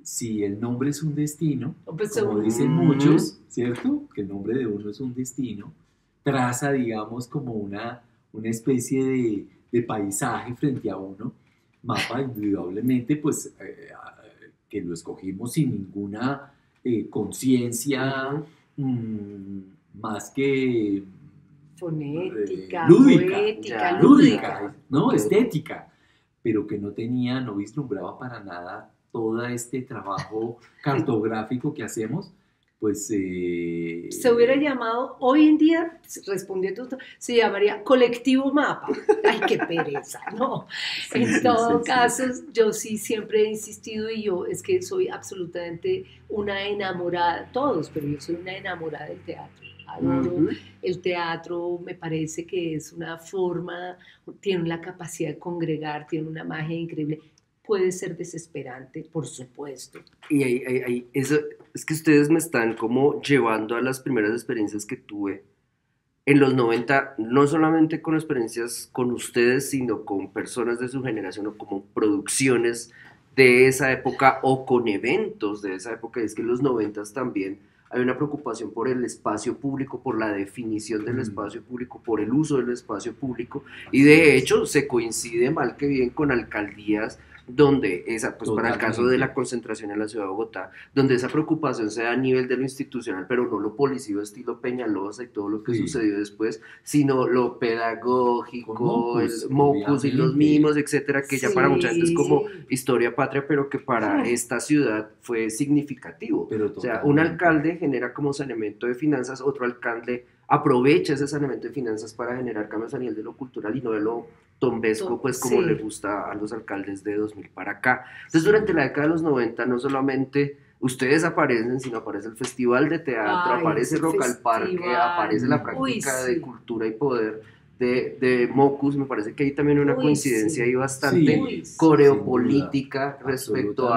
si el nombre es un destino, como dicen muchos, ¿cierto? Que el nombre de uno es un destino, traza, digamos, como una especie de paisaje frente a uno. Mapa, indudablemente, pues, que lo escogimos sin ninguna conciencia más que fonética, lúdica, lúdica, ¿no? Estética, pero que no vislumbraba para nada todo este trabajo cartográfico que hacemos, pues... se hubiera llamado, hoy en día, respondiendo, se llamaría Colectivo Mapa. ¡Ay, qué pereza! No, en todo caso, yo sí siempre he insistido, y yo es que soy absolutamente una enamorada, todos, pero yo soy una enamorada del teatro. Adoro el teatro, me parece que es una forma, tiene la capacidad de congregar, tiene una magia increíble. Puede ser desesperante, por supuesto. Y eso, es que ustedes me están como llevando a las primeras experiencias que tuve en los 90, no solamente con experiencias con ustedes, sino con personas de su generación o como producciones de esa época o con eventos de esa época. Y es que en los 90 también hay una preocupación por el espacio público, por la definición del espacio público, por el uso del espacio público, y de hecho se coincide mal que bien con alcaldías donde pues para el caso de la concentración en la ciudad de Bogotá, donde esa preocupación se da a nivel de lo institucional, pero no lo policivo estilo Peñalosa y todo lo que sucedió después, sino lo pedagógico, el Mocus y los mimos, etcétera, que ya para mucha gente es como historia patria, pero que para esta ciudad fue significativo. O sea, un alcalde genera como saneamiento de finanzas, otro alcalde aprovecha ese saneamiento de finanzas para generar cambios a nivel de lo cultural y no de lo tombesco, pues como le gusta a los alcaldes de 2000 para acá. Entonces, durante la década de los 90, no solamente ustedes aparecen, sino aparece el Festival de Teatro, aparece Rock al Parque, aparece la práctica de cultura y poder de Mocus. Me parece que hay también una coincidencia ahí bastante coreopolítica respecto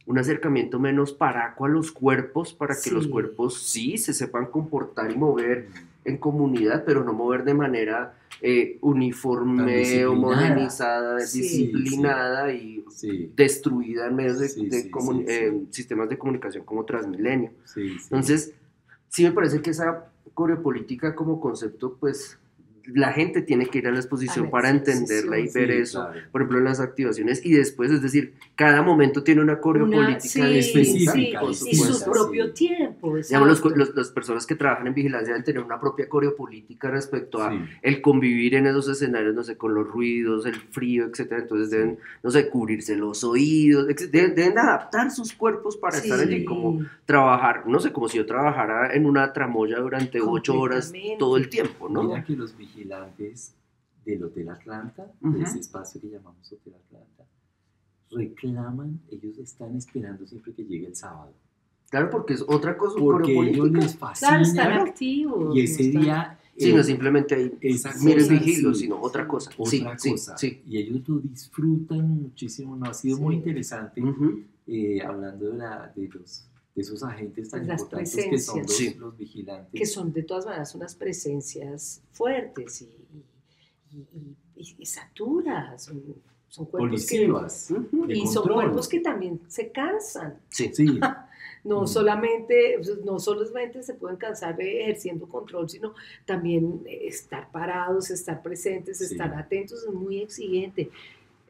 un acercamiento menos paraco a los cuerpos, para que los Sí, cuerpos sí se sepan comportar y mover en comunidad, pero no mover de manera Tan uniforme, disciplinada. homogenizada, sí, Sí, sí, disciplinada y sí, destruida en medios sí, sí, sí, sí, sistemas de comunicación como Transmilenio. sí, sí. Entonces, sí me parece que esa coreopolítica como concepto, pues la gente tiene que ir a la a exposición la para entenderla y exposición. ver Sí, eso, claro. por ejemplo, en las activaciones y después, es decir, cada momento tiene una coreopolítica Sí, distinta, sí, Específica, por y su supuesto. distinta, propio sí. tiempo, Digamos, exacto. las personas que trabajan en vigilancia deben tener una propia coreopolítica respecto a Sí, el convivir en esos escenarios, no sé, con los ruidos, el frío, etcétera. Entonces deben, sí, no sé, cubrirse los oídos, deben adaptar sus cuerpos para estar allí, como Sí, trabajar, no sé, como si yo trabajara en una tramoya durante 8 horas todo el completamente. tiempo, ¿no? mira que los vigilantes del Hotel Atlanta, de ese Ujú. espacio que llamamos Hotel Atlanta, reclaman, ellos están esperando siempre que llegue el sábado, Claro, porque es otra cosa, porque a ellos coreopolítica. les Claro, están fascina Claro. y activos, no ese están. día, Sí, no simplemente ahí, esa miren, cosa, Sí, vigilo, sí, sino otra sí, cosa. Sí, otra sí, cosa, sí. y ellos lo disfrutan muchísimo, no ha sido muy sí. interesante Ujú. hablando de esos agentes tan Las importantes que son presencias, Sí. los que vigilantes son de todas maneras unas presencias fuertes y saturas. Son cuerpos que. policivas Ujú. de Y son control. cuerpos que también se cansan. Sí. Sí, No solamente se pueden cansar ejerciendo control, sino también estar parados, estar presentes, sí, estar atentos, es muy exigente,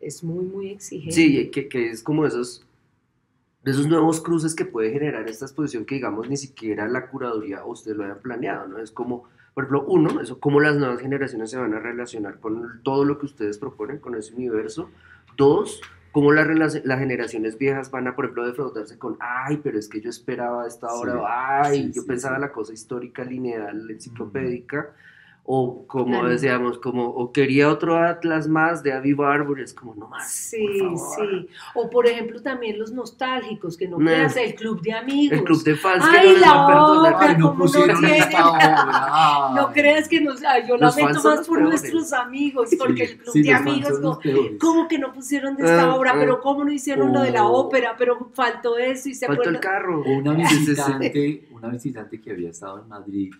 es muy, muy Sí, exigente. que es como de esos nuevos cruces que puede generar esta exposición que digamos ni siquiera la curaduría o usted lo hayan planeado, ¿no? Es como, por ejemplo, uno, eso, cómo las nuevas generaciones se van a relacionar con todo lo que ustedes proponen, con ese universo. Dos, cómo las generaciones viejas van a, por ejemplo, defraudarse con, ay, pero es que yo esperaba a esta hora, sí, ay, sí, yo sí, pensaba sí. la cosa histórica, lineal, Mm, enciclopédica, o como Claro. decíamos, como, o quería otro Atlas más de Avi Barber, es como, no más, por Sí, favor. sí. O por ejemplo también los nostálgicos, que no Nah. creas, el club de El club amigos. de fans que no Ay, les va a la perdonar. Ay, obra, no como no pusieron esta tienen. obra. No creas que yo Los lamento fans son más los por peores. nuestros amigos, porque Sí, el club sí, de los fans amigos, son los peores. ¿cómo que no pusieron de esta obra? Pero ¿cómo no hicieron lo de la O, ópera? Pero faltó eso y se Faltó el acuerdan. carro. o Sí, sí, sí. una visitante que había estado en Madrid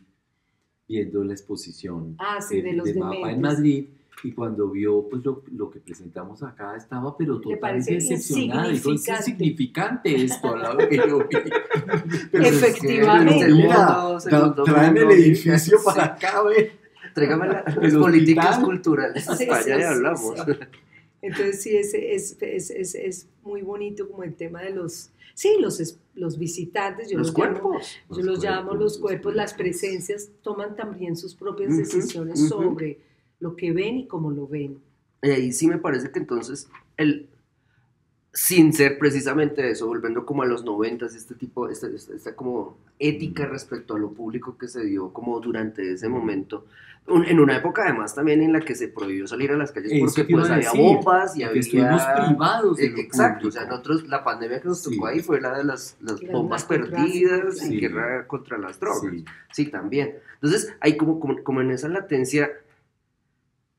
viendo la exposición Ah, sí, de los del mapa en dementes. Madrid y cuando vio pues lo que presentamos acá estaba pero Le totalmente parece decepcionada. Dijo, es insignificante. insignificante esto al lado de que yo vi. Pero es que Efectivamente. el Mira, segundo tráeme el mundo, edificio sí. para acá, ve. Tráigame El las políticas hospital. culturales de Sí, España sí, y sí, hablamos. sí. Entonces sí, es muy bonito como el tema de los visitantes, Los cuerpos. yo los llamo los cuerpos, las presencias toman también sus propias decisiones sobre lo que ven y cómo lo ven. Y ahí sí me parece que entonces, sin ser precisamente eso, volviendo como a los 90, este tipo, esta como ética respecto a lo público que se dio como durante ese momento, en una época además también en la que se prohibió salir a las calles porque Eso te iba pues a había decir, bombas y que estuvimos había... privados de lo Exacto, o público. sea, nosotros, la pandemia que nos tocó Sí. ahí fue la de las El bombas narcotráfico, perdidas claro. y Sí. guerra contra las drogas. Sí. Sí, también. Entonces, hay como en esa latencia,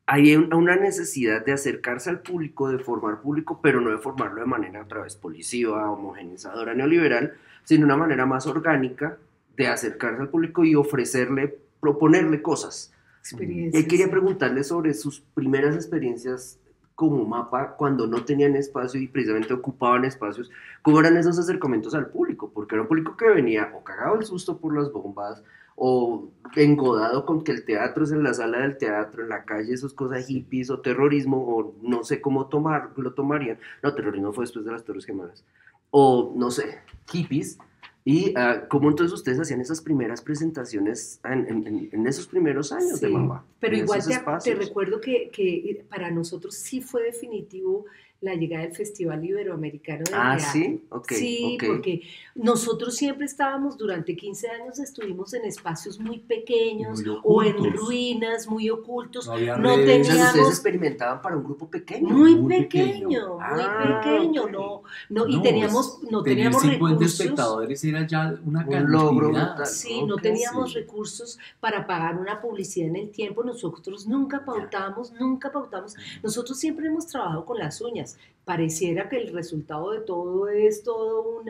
hay una necesidad de acercarse al público, de formar público, pero no de formarlo de manera otra vez policiva, homogenizadora, neoliberal, sino una manera más orgánica de acercarse al público y ofrecerle, proponerle cosas. Y Experiencias. quería Sí. preguntarle sobre sus primeras experiencias como mapa cuando no tenían espacio y precisamente ocupaban espacios. ¿Cómo eran esos acercamientos al público? Porque era un público que venía o cagado el susto por las bombas o engodado con que el teatro es en la sala del teatro, en la calle, esas cosas hippies o terrorismo, o no sé cómo lo tomarían. No, terrorismo fue después de las Torres Gemelas. O no sé, hippies. Y cómo entonces ustedes hacían esas primeras presentaciones en esos primeros años de Sí, Mapa. pero en igual esos te espacios. recuerdo que para nosotros sí fue definitivo la llegada del Festival Iberoamericano del Ah, Teatro. sí, ok, Sí, ok. porque nosotros siempre estábamos, durante 15 años estuvimos en espacios muy pequeños Muy o en ocultos. ruinas, muy ocultos. No había No redes. O sea, ustedes teníamos experimentaban para un grupo pequeño. muy Muy pequeño, muy pequeño, ok. no, y No, no tener teníamos 50 recursos. espectadores era ya una Un logro cantidad. brutal. Sí, no Ok. teníamos Sí. recursos para pagar una publicidad en el tiempo, nosotros nunca pautamos, nosotros siempre hemos trabajado con las uñas, cosas. Pareciera que el resultado de todo es todo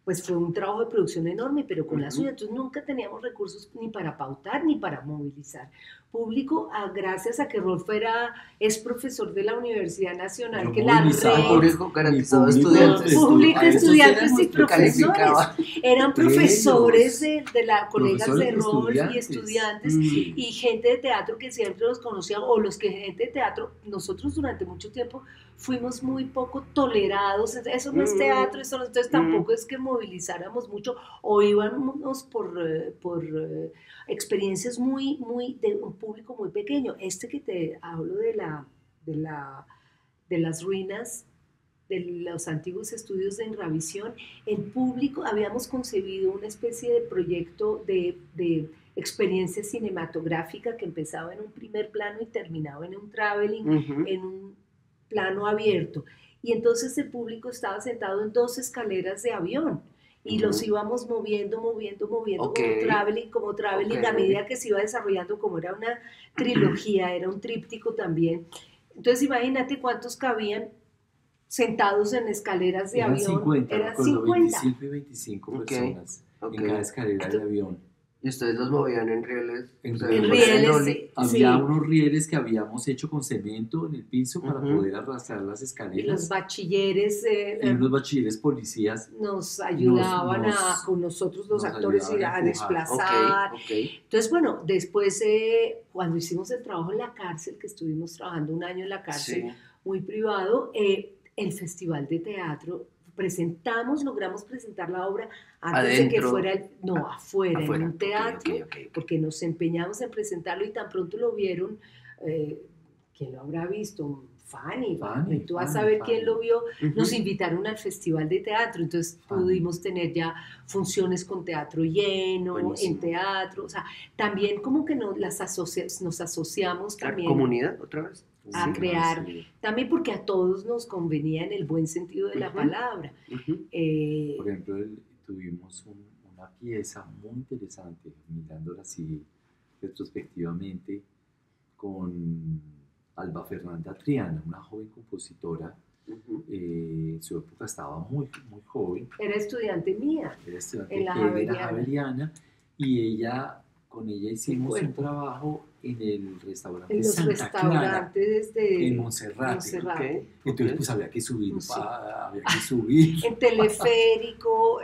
pues fue un trabajo de producción enorme, pero con las uñas. Entonces nunca teníamos recursos ni para pautar ni para movilizar público, gracias a que Rolfo es profesor de la Universidad Nacional, que la red... Público garantizado de estudiantes. Público, estudiantes y profesores. Eran profesores de colegas de rol y estudiantes y gente de teatro que siempre los conocían, o los que gente de teatro, nosotros durante mucho tiempo fuimos muy poco tolerados, eso no es teatro, eso no, entonces tampoco es que movilizáramos mucho, o íbamos por experiencias muy de un público muy pequeño. Que te hablo de las ruinas de los antiguos estudios de Enravisión, en público habíamos concebido una especie de proyecto de experiencia cinematográfica que empezaba en un primer plano y terminaba en un traveling, en un plano abierto. Y entonces el público estaba sentado en 2 escaleras de avión y los íbamos moviendo como traveling, a medida que se iba desarrollando, como era una trilogía, era un tríptico también. Entonces imagínate cuántos cabían sentados en escaleras de avión. 50, eran 50. 25 y 25 personas en cada escalera de avión. ¿Y ustedes los movían en rieles? En rieles, había unos rieles que habíamos hecho con cemento en el piso para poder arrastrar las escaleras. Y los bachilleres... y unos bachilleres policías nos ayudaban con nosotros los actores a desplazar. Entonces, bueno, después cuando hicimos el trabajo en la cárcel, que estuvimos trabajando un año en la cárcel, muy privado, el Festival de Teatro, logramos presentar la obra antes de que fuera, afuera, en un teatro, porque nos empeñamos en presentarlo y tan pronto lo vieron, ¿quién lo habrá visto? Fanny, tú vas a ver quién lo vio. Nos invitaron al Festival de Teatro, entonces pudimos tener ya funciones con teatro lleno, en teatro, o sea, también como que nos asociamos también. ¿Comunidad otra vez? A crear, también porque a todos nos convenía en el buen sentido de la palabra. Por ejemplo, tuvimos una pieza muy interesante, mirándola así retrospectivamente, con Alba Fernanda Triana, una joven compositora. En su época estaba muy joven. Era estudiante mía. Era estudiante en la Javeriana. Y con ella hicimos un trabajo en el restaurante Santa Clara, en Monserrate. Entonces pues había que subir, en teleférico,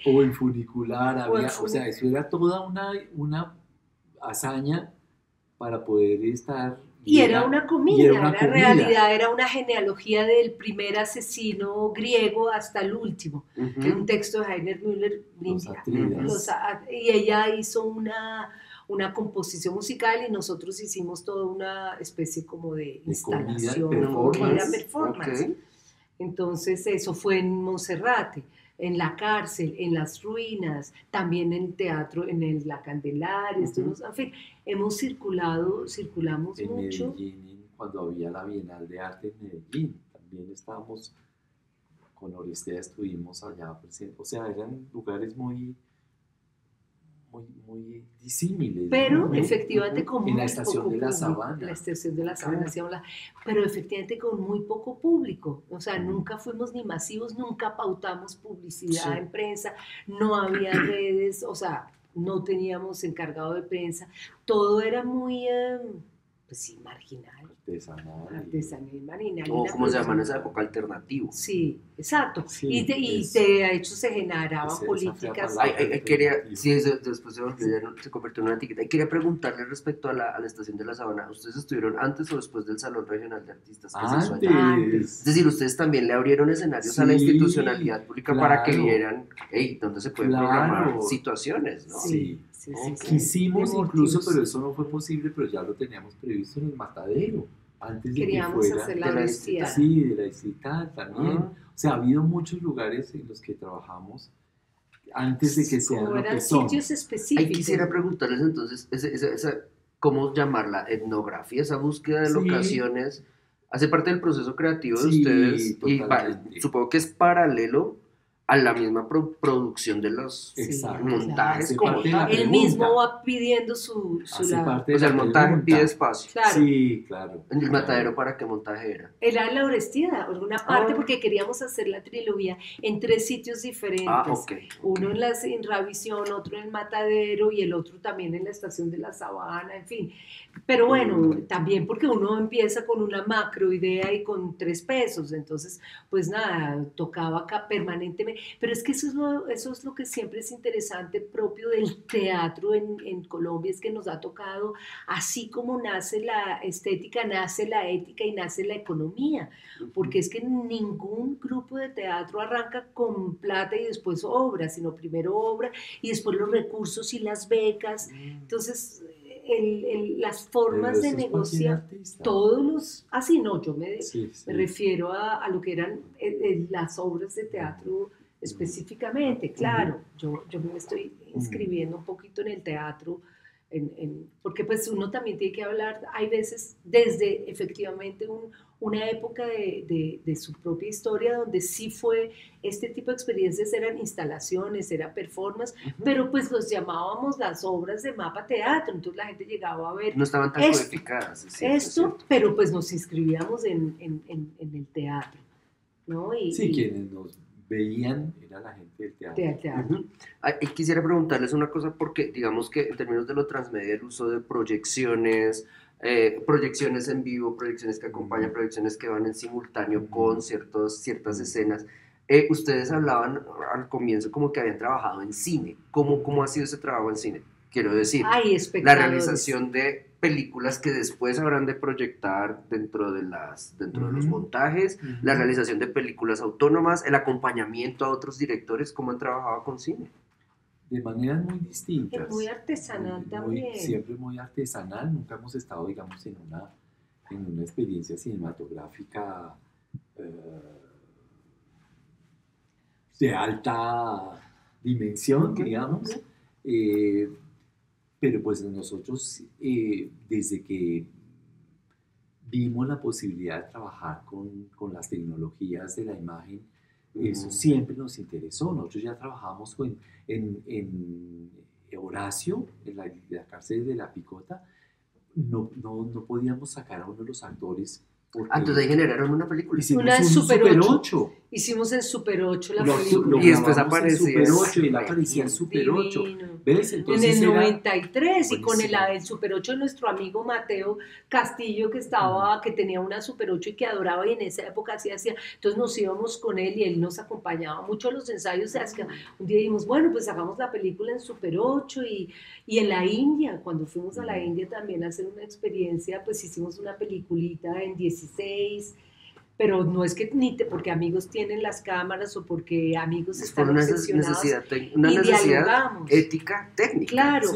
o en funicular, o sea, eso era toda una hazaña para poder estar. Y era una comida, en realidad era una genealogía del primer asesino griego hasta el último, que es un texto de Heiner Müller, y ella hizo una composición musical y nosotros hicimos toda una especie como de instalación, performance. Entonces eso fue en Monserrate, en la cárcel, en las ruinas, también en el teatro, en la Candelaria, en fin, circulamos en mucho. Medellín, cuando había la Bienal de Arte en Medellín, también estábamos con Orestea, estuvimos allá presentes, o sea, eran lugares muy disímiles. Pero efectivamente con en la estación de la Sabana. La estación de la Sabana, pero efectivamente con muy poco público. O sea, nunca fuimos ni masivos, nunca pautamos publicidad en prensa, no había redes, o sea, no teníamos encargado de prensa. Todo era muy, marginal. Marginal. O como se llama en esa época, alternativo. Sí, exacto. Y de hecho se generaban políticas. Después se convirtió en una etiqueta. Y quería preguntarle respecto a la estación de la Sabana. ¿Ustedes estuvieron antes o después del Salón Regional de Artistas que se hizo allá? Es decir, ustedes también le abrieron escenarios a la institucionalidad pública para que vieran, dónde se pueden programar situaciones, ¿no? Quisimos incluso, pero eso no fue posible, pero ya lo teníamos previsto en el Matadero, antes de Queríamos que fuera hacer la Distrital. Sí, de la Distrital también. O sea, ha habido muchos lugares en los que trabajamos antes de que sean lo que son. Sitios específicos. Ahí quisiera preguntarles entonces, ¿cómo llamarla? Etnografía, esa búsqueda de locaciones, hace parte del proceso creativo de ustedes, totalmente. y supongo que es paralelo a la misma producción de los Exacto. montajes Hace como parte de la tal. Él pregunta. mismo va pidiendo Hace parte O de sea, la el montaje pregunta. pide espacio. Claro. Sí, claro. ¿En el claro. matadero para qué montaje era? Era la Orestida, alguna parte, Ah. porque queríamos hacer la trilogía en 3 sitios diferentes. Ah, ok. Uno en Ravisión, otro en el Matadero y el otro también en la Estación de la Sabana, en fin. Pero bueno, también porque uno empieza con una macro idea y con 3 pesos, entonces, pues nada, tocaba acá permanentemente. Pero es que eso es lo que siempre es interesante propio del teatro en Colombia, es que nos ha tocado, así como nace la estética, nace la ética y nace la economía, porque es que ningún grupo de teatro arranca con plata y después obra, sino primero obra y después los recursos y las becas. Entonces, las formas de negociar, todos los, así no, yo me refiero a lo que eran las obras de teatro específicamente, claro, yo me estoy inscribiendo un poquito en el teatro, porque pues uno también tiene que hablar, hay veces desde efectivamente una época de su propia historia donde sí fue este tipo de experiencias, eran instalaciones, era performance, pero pues los llamábamos las obras de Mapa Teatro, entonces la gente llegaba a ver No estaban tan codificadas, es cierto, esto, es cierto. pero pues nos inscribíamos en el teatro, ¿no? Sí, quienes nos veían era la gente del teatro. Y quisiera preguntarles una cosa porque digamos que en términos de lo transmedia, el uso de proyecciones, proyecciones en vivo, proyecciones que acompañan, proyecciones que van en simultáneo con ciertas escenas. Ustedes hablaban al comienzo como que habían trabajado en cine. ¿Cómo ha sido ese trabajo en cine? Quiero decir, la realización de películas que después habrán de proyectar dentro de los montajes, la realización de películas autónomas, el acompañamiento a otros directores, ¿cómo han trabajado con cine? De maneras muy distintas. Es muy artesanal también. Siempre muy artesanal, nunca hemos estado, digamos, en una experiencia cinematográfica de alta dimensión, digamos. Pero pues nosotros, desde que vimos la posibilidad de trabajar con las tecnologías de la imagen, eso siempre nos interesó. Nosotros ya trabajamos en Horacio, en la cárcel de La Picota. No podíamos sacar a uno de los actores. Entonces ahí generaron una película. Una en Super 8. Hicimos en Super 8 la película. Y después aparecía en Super 8 y él aparecía en Super 8. ¿Ves? Entonces en el 93 y con el Super 8 de nuestro amigo Mateo Castillo que tenía una Super 8 y que adoraba y en esa época así hacía. Entonces nos íbamos con él y él nos acompañaba mucho a los ensayos. Un día dijimos, bueno, pues hagamos la película en Super 8 y en la India, cuando fuimos a la India también a hacer una experiencia, pues hicimos una peliculita en 16, pero no es que porque amigos tienen las cámaras o porque amigos están obsesionados una y necesidad dialogamos. Ética, técnica. Claro.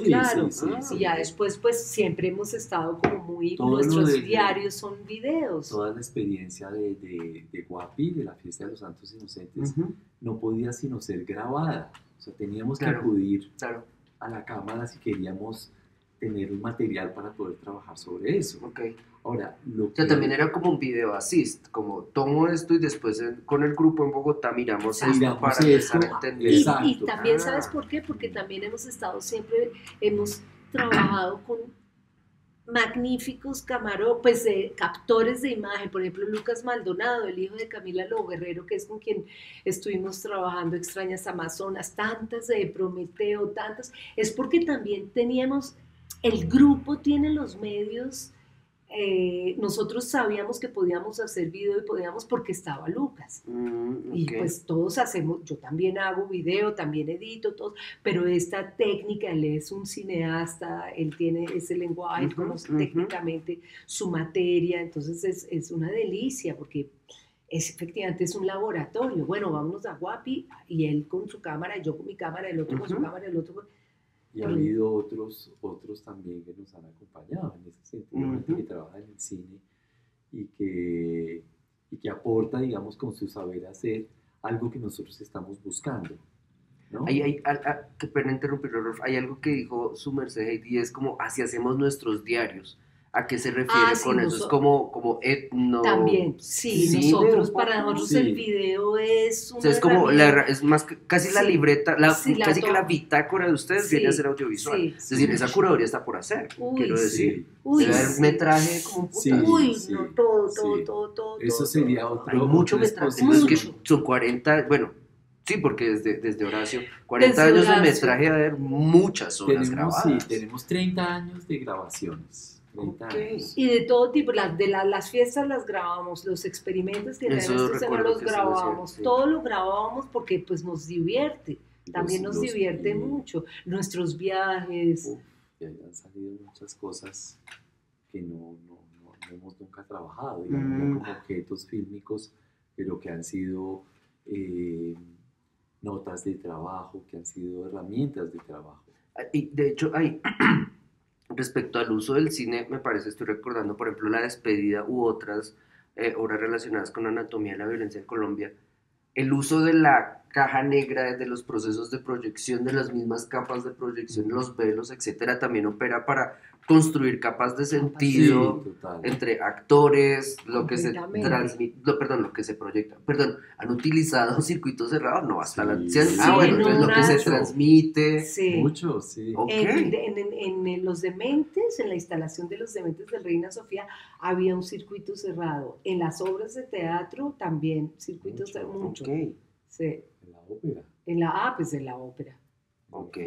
Sí, y ya después pues siempre hemos estado como todo nuestros diarios son videos. Toda la experiencia de Guapi, de la Fiesta de los Santos Inocentes, no podía sino ser grabada. O sea, teníamos que acudir a la cámara si queríamos tener un material para poder trabajar sobre eso. Ahora, también era como un video assist, como tomo esto y después con el grupo en Bogotá miramos esto para empezar a entender. Y también, ¿sabes por qué? Porque también hemos trabajado con magníficos captores de imagen, por ejemplo Lucas Maldonado, el hijo de Camila Lobo Guerrero, que es con quien estuvimos trabajando Extrañas Amazonas, tantas de Prometeo, tantas, es porque también el grupo tiene los medios, nosotros sabíamos que podíamos hacer video y podíamos porque estaba Lucas, y pues todos hacemos, yo también hago video, también edito, todos, pero esta técnica, él es un cineasta, él tiene ese lenguaje, conoce técnicamente su materia, entonces es una delicia porque efectivamente es un laboratorio. Bueno, vámonos a Guapi y él con su cámara, y yo con mi cámara, el otro con su cámara, el otro con... Y ha habido otros también que nos han acompañado en ese sentido, que trabajan en el cine y que aporta, digamos, con su saber hacer algo que nosotros estamos buscando, ¿no? Que pena interrumpir, Rolf, hay algo que dijo su merced y es como así hacemos nuestros diarios. ¿A qué se refiere Sí, con eso? Es como etno... también, sí, cine, nosotros, un para poco. nosotros Sí. el video es O una sea, es como, herramienta. es más casi la Sí, libreta, sí, la casi que la toma. bitácora de ustedes viene a ser Sí, audiovisual. sí, Es decir, sí. esa curaduría está por hacer, Uy, quiero sí. decir. Uy, Debe haber sí. metraje como un Sí, putazo. Uy, sí, no, todo, sí. todo. Eso sería todo. otro. Hay mucho otra metraje, es exposición. que son 40, bueno, sí, porque desde Horacio, 40 Desde años de Horacio. metraje va a haber muchas horas grabadas. Tenemos 30 años de grabaciones. 30 Ok. años. Y de todo tipo, las fiestas las grabábamos, los experimentos que Eso traen estos años recuerdo los que sí lo hacían, grabábamos, sí. todo lo grabábamos porque pues nos divierte, también nos divierte y mucho, nuestros viajes. uf, y ahí han salido muchas cosas que no hemos nunca trabajado, digamos, ya como objetos fílmicos, pero que han sido notas de trabajo, que han sido herramientas de trabajo. Y de hecho, hay, respecto al uso del cine, me parece, estoy recordando, por ejemplo, La Despedida u otras obras relacionadas con anatomía de la violencia en Colombia, el uso de la caja negra, de los procesos de proyección, de las mismas capas de proyección, los velos, etcétera, también opera para construir capas de sentido Sí, total. entre actores, lo que se Completamente. transmite, lo que se proyecta. Han utilizado circuitos cerrados, no, hasta la... Sí, bueno, no, entonces lo que se Nacho. transmite. Sí. Mucho, sí. Ok. En Los Dementes, en la instalación de Los Dementes de Reina Sofía, había un circuito cerrado. En las obras de teatro también, circuitos mucho. Ok, Sí. En la ópera. Pues en la ópera. ok.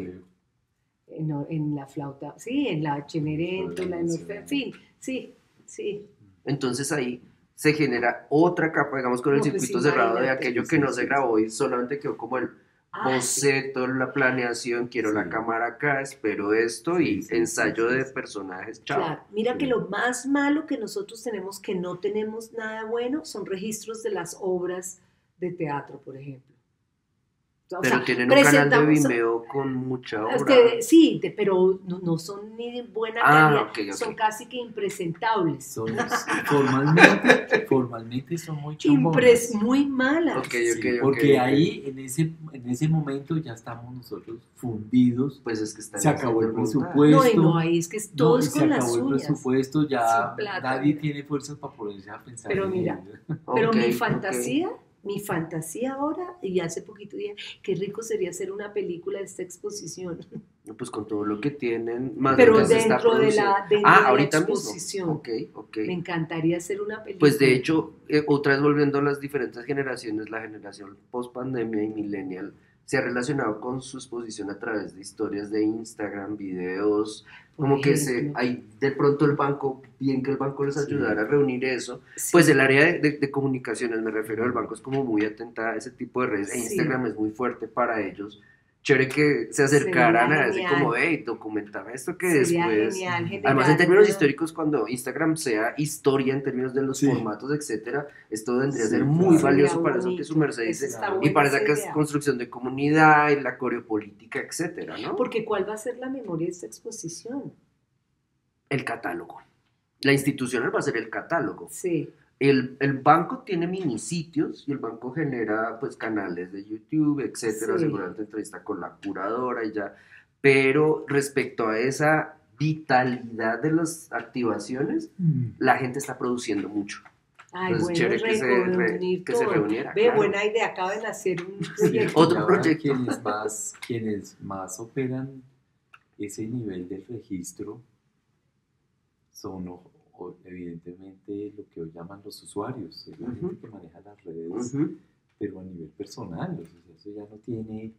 En la flauta, sí, en la Cenerentola, en Nacional. en fin, sí. Entonces ahí se genera otra capa, digamos, con el No, pues circuito cerrado de imagínate. aquello que no se grabó y solamente quedó como el boceto, la planeación, quiero la Sí. cámara acá, espero esto y Sí, ensayo sí, de sí. personajes, chao. Claro, mira Sí. que lo más malo que nosotros tenemos, que no tenemos nada bueno, son registros de las obras de teatro, por ejemplo. O Pero sea, tienen un canal de presentamos- Vimeo con mucha Es obra. que, sí, pero no son ni de buena calidad, ok. son casi que impresentables. Son, formalmente son muy chambonas. Muy malas. Ok, Sí, porque ahí, en ese momento, ya estamos nosotros fundidos. Pues es que está Se acabó el No, presupuesto. ahí es que todo es se con las acabó el uñas. presupuesto, ya Sin plata, nadie mira. tiene fuerzas para ponerse a pensar. Pero en mira, ello. Pero Ok, mi fantasía ahora, y hace poquito dije, qué rico sería hacer una película de esta exposición. ok. Pues con todo lo que tienen, más Pero lo que se está dentro de la produciendo. ahorita ahorita exposición. mismo. Ok. Me encantaría hacer una película. Pues de hecho, otra vez volviendo a las diferentes generaciones, la generación post pandemia y millennial se ha relacionado con su exposición a través de historias de Instagram, videos, Por como que ejemplo. hay de pronto el banco, bien que el banco les Sí. ayudara a reunir eso, Sí. pues el área de comunicaciones, me refiero al banco, es como muy atenta a ese tipo de redes, e Sí. Instagram es muy fuerte para ellos. Chévere que se acercaran Sería a decir genial. como, hey, documentame esto que Sería después... genial Además, en términos una- históricos, cuando Instagram sea historia en términos de los Sí. formatos, etcétera, esto vendría a Sí, ser muy claro. valioso Sería para eso que bonito. su merced Eso dice. está Y buena para esa esa que es idea. construcción de comunidad y la coreopolítica, etcétera, ¿no? Porque ¿cuál va a ser la memoria de esta exposición? El catálogo. La institucional va a ser el catálogo. Sí. El banco tiene minisitios y el banco genera pues canales de YouTube, etcétera, Sí. seguramente entrevista con la curadora y ya. Pero respecto a esa vitalidad de las activaciones, la gente está produciendo mucho. Ay, Entonces, bueno, chévere que se reunir que se todo. reuniera, Ve, claro. buena idea, acaban de hacer un Sí, proyecto. Otro y ahora proyecto. quienes más operan ese nivel del registro son evidentemente lo que hoy llaman los usuarios, es la Ujú. gente que maneja las redes, Ujú. pero a nivel personal, o sea, eso ya no tiene,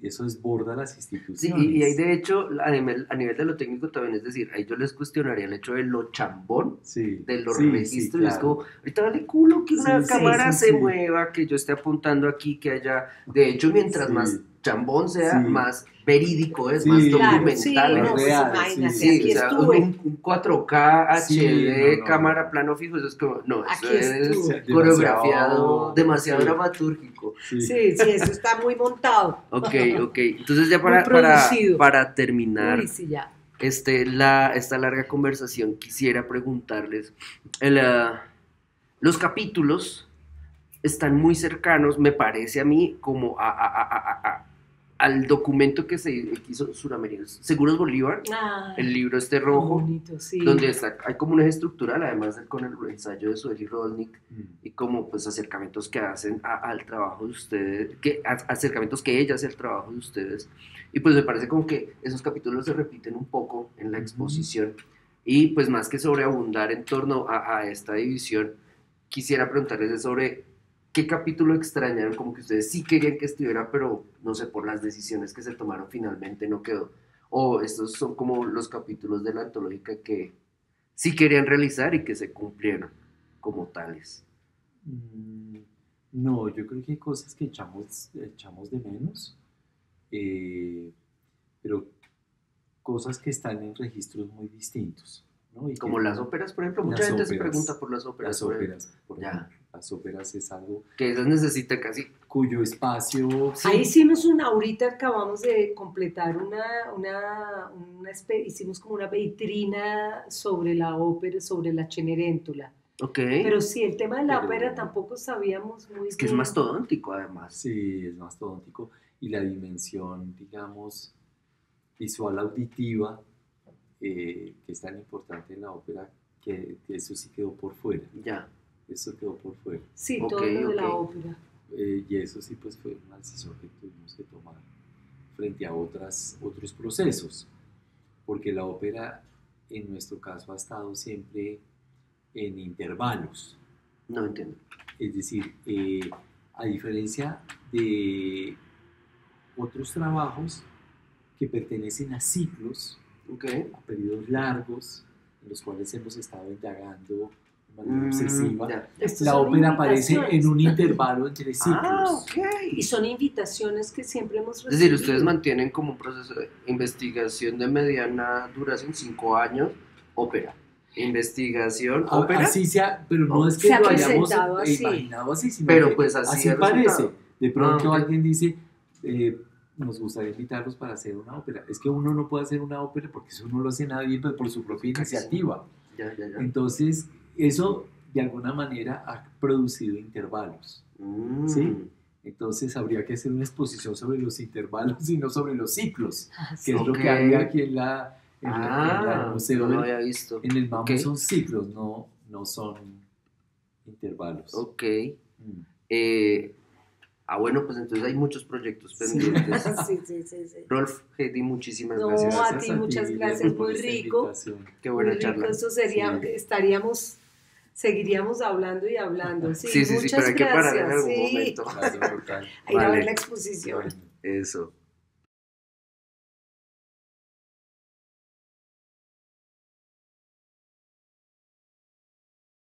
eso desborda las Sí, instituciones. y ahí de hecho, a nivel de lo técnico también, es decir, ahí yo les cuestionaría el hecho de lo chambón Sí, de los sí, registros. sí, Es claro. como, ahorita vale culo que una Sí, cámara sí, se sí. mueva, que yo esté apuntando aquí, que haya. De hecho, mientras Sí. más chambón sea, Sí. más verídico es, Sí, más Claro, documental. sí, Más no, pues real, imagínate, sí. Sí, aquí o sea, estuve. un 4K Sí, HD, no, cámara, plano fijo, eso es como, no, eso Aquí es estuve. coreografiado, demasiado sí. dramatúrgico. Sí, eso está muy montado. Ok. Entonces ya Muy producido. para terminar Uy, sí, ya. esta larga conversación, quisiera preguntarles, los capítulos están muy cercanos, me parece a mí, como a al documento que se hizo Suramericano, Seguros Bolívar, el libro este rojo, bonito, sí. donde hay como un eje estructural, además con el ensayo de Sueli Rolnik, y como pues acercamientos que hacen al trabajo de ustedes, acercamientos que ella hace al trabajo de ustedes, y pues me parece como que esos capítulos se repiten un poco en la exposición, y pues más que sobreabundar en torno a esta división, quisiera preguntarles sobre qué capítulo extrañaron, como que ustedes sí querían que estuviera, pero no sé, por las decisiones que se tomaron finalmente no quedó. O estos son como los capítulos de la antológica que sí querían realizar y que se cumplieron como tales. No, yo creo que hay cosas que echamos de menos, pero cosas que están en registros muy distintos, ¿no? Como las óperas, por ejemplo, mucha gente se pregunta por las óperas. Las óperas, por ejemplo. Las óperas es algo que esas necesitan casi cuyo espacio... Sí. Ahí hicimos ahorita acabamos de completar hicimos como una vitrina sobre la ópera, sobre la Cenerentola. Okay. Pero sí, el tema de la ópera tampoco sabíamos muy bien. Es que es mastodóntico además. Sí, es mastodóntico. Y la dimensión, digamos, visual auditiva, que es tan importante en la ópera, que eso sí quedó por fuera. Ya. Eso quedó por fuera. Sí, todo lo de la ópera. Y eso sí pues fue una decisión que tuvimos que tomar frente a otros procesos, porque la ópera en nuestro caso ha estado siempre en intervalos. No entiendo. Es decir, a diferencia de otros trabajos que pertenecen a ciclos, a periodos largos, en los cuales hemos estado indagando de manera obsesiva, la ópera aparece en un intervalo entre ciclos. Y son invitaciones que siempre hemos recibido. Es decir, ustedes mantienen como un proceso de investigación de mediana duración, 5 años, ópera. Investigación, ópera. Así sea, pero no es que lo hayamos imaginado así, sino pero que pues así parece. De pronto alguien dice, nos gustaría invitarlos para hacer una ópera. Es que uno no puede hacer una ópera porque eso no lo hace nadie por su propia iniciativa. Ya. Entonces, eso de alguna manera ha producido intervalos. ¿Sí? Entonces habría que hacer una exposición sobre los intervalos y no sobre los ciclos, que es lo que hay aquí en el museo. No lo había visto. En el MAMO son ciclos, no son intervalos. Ok. Bueno, pues entonces hay muchos proyectos pendientes. Sí. Rolf, Heidi, muchísimas gracias. No, a ti muchas gracias, muy rico. Qué buena muy charla. Rico, eso sería, seguiríamos hablando y hablando. Sí, pero hay que parar en algún momento. Ir a ver la exposición. Eso.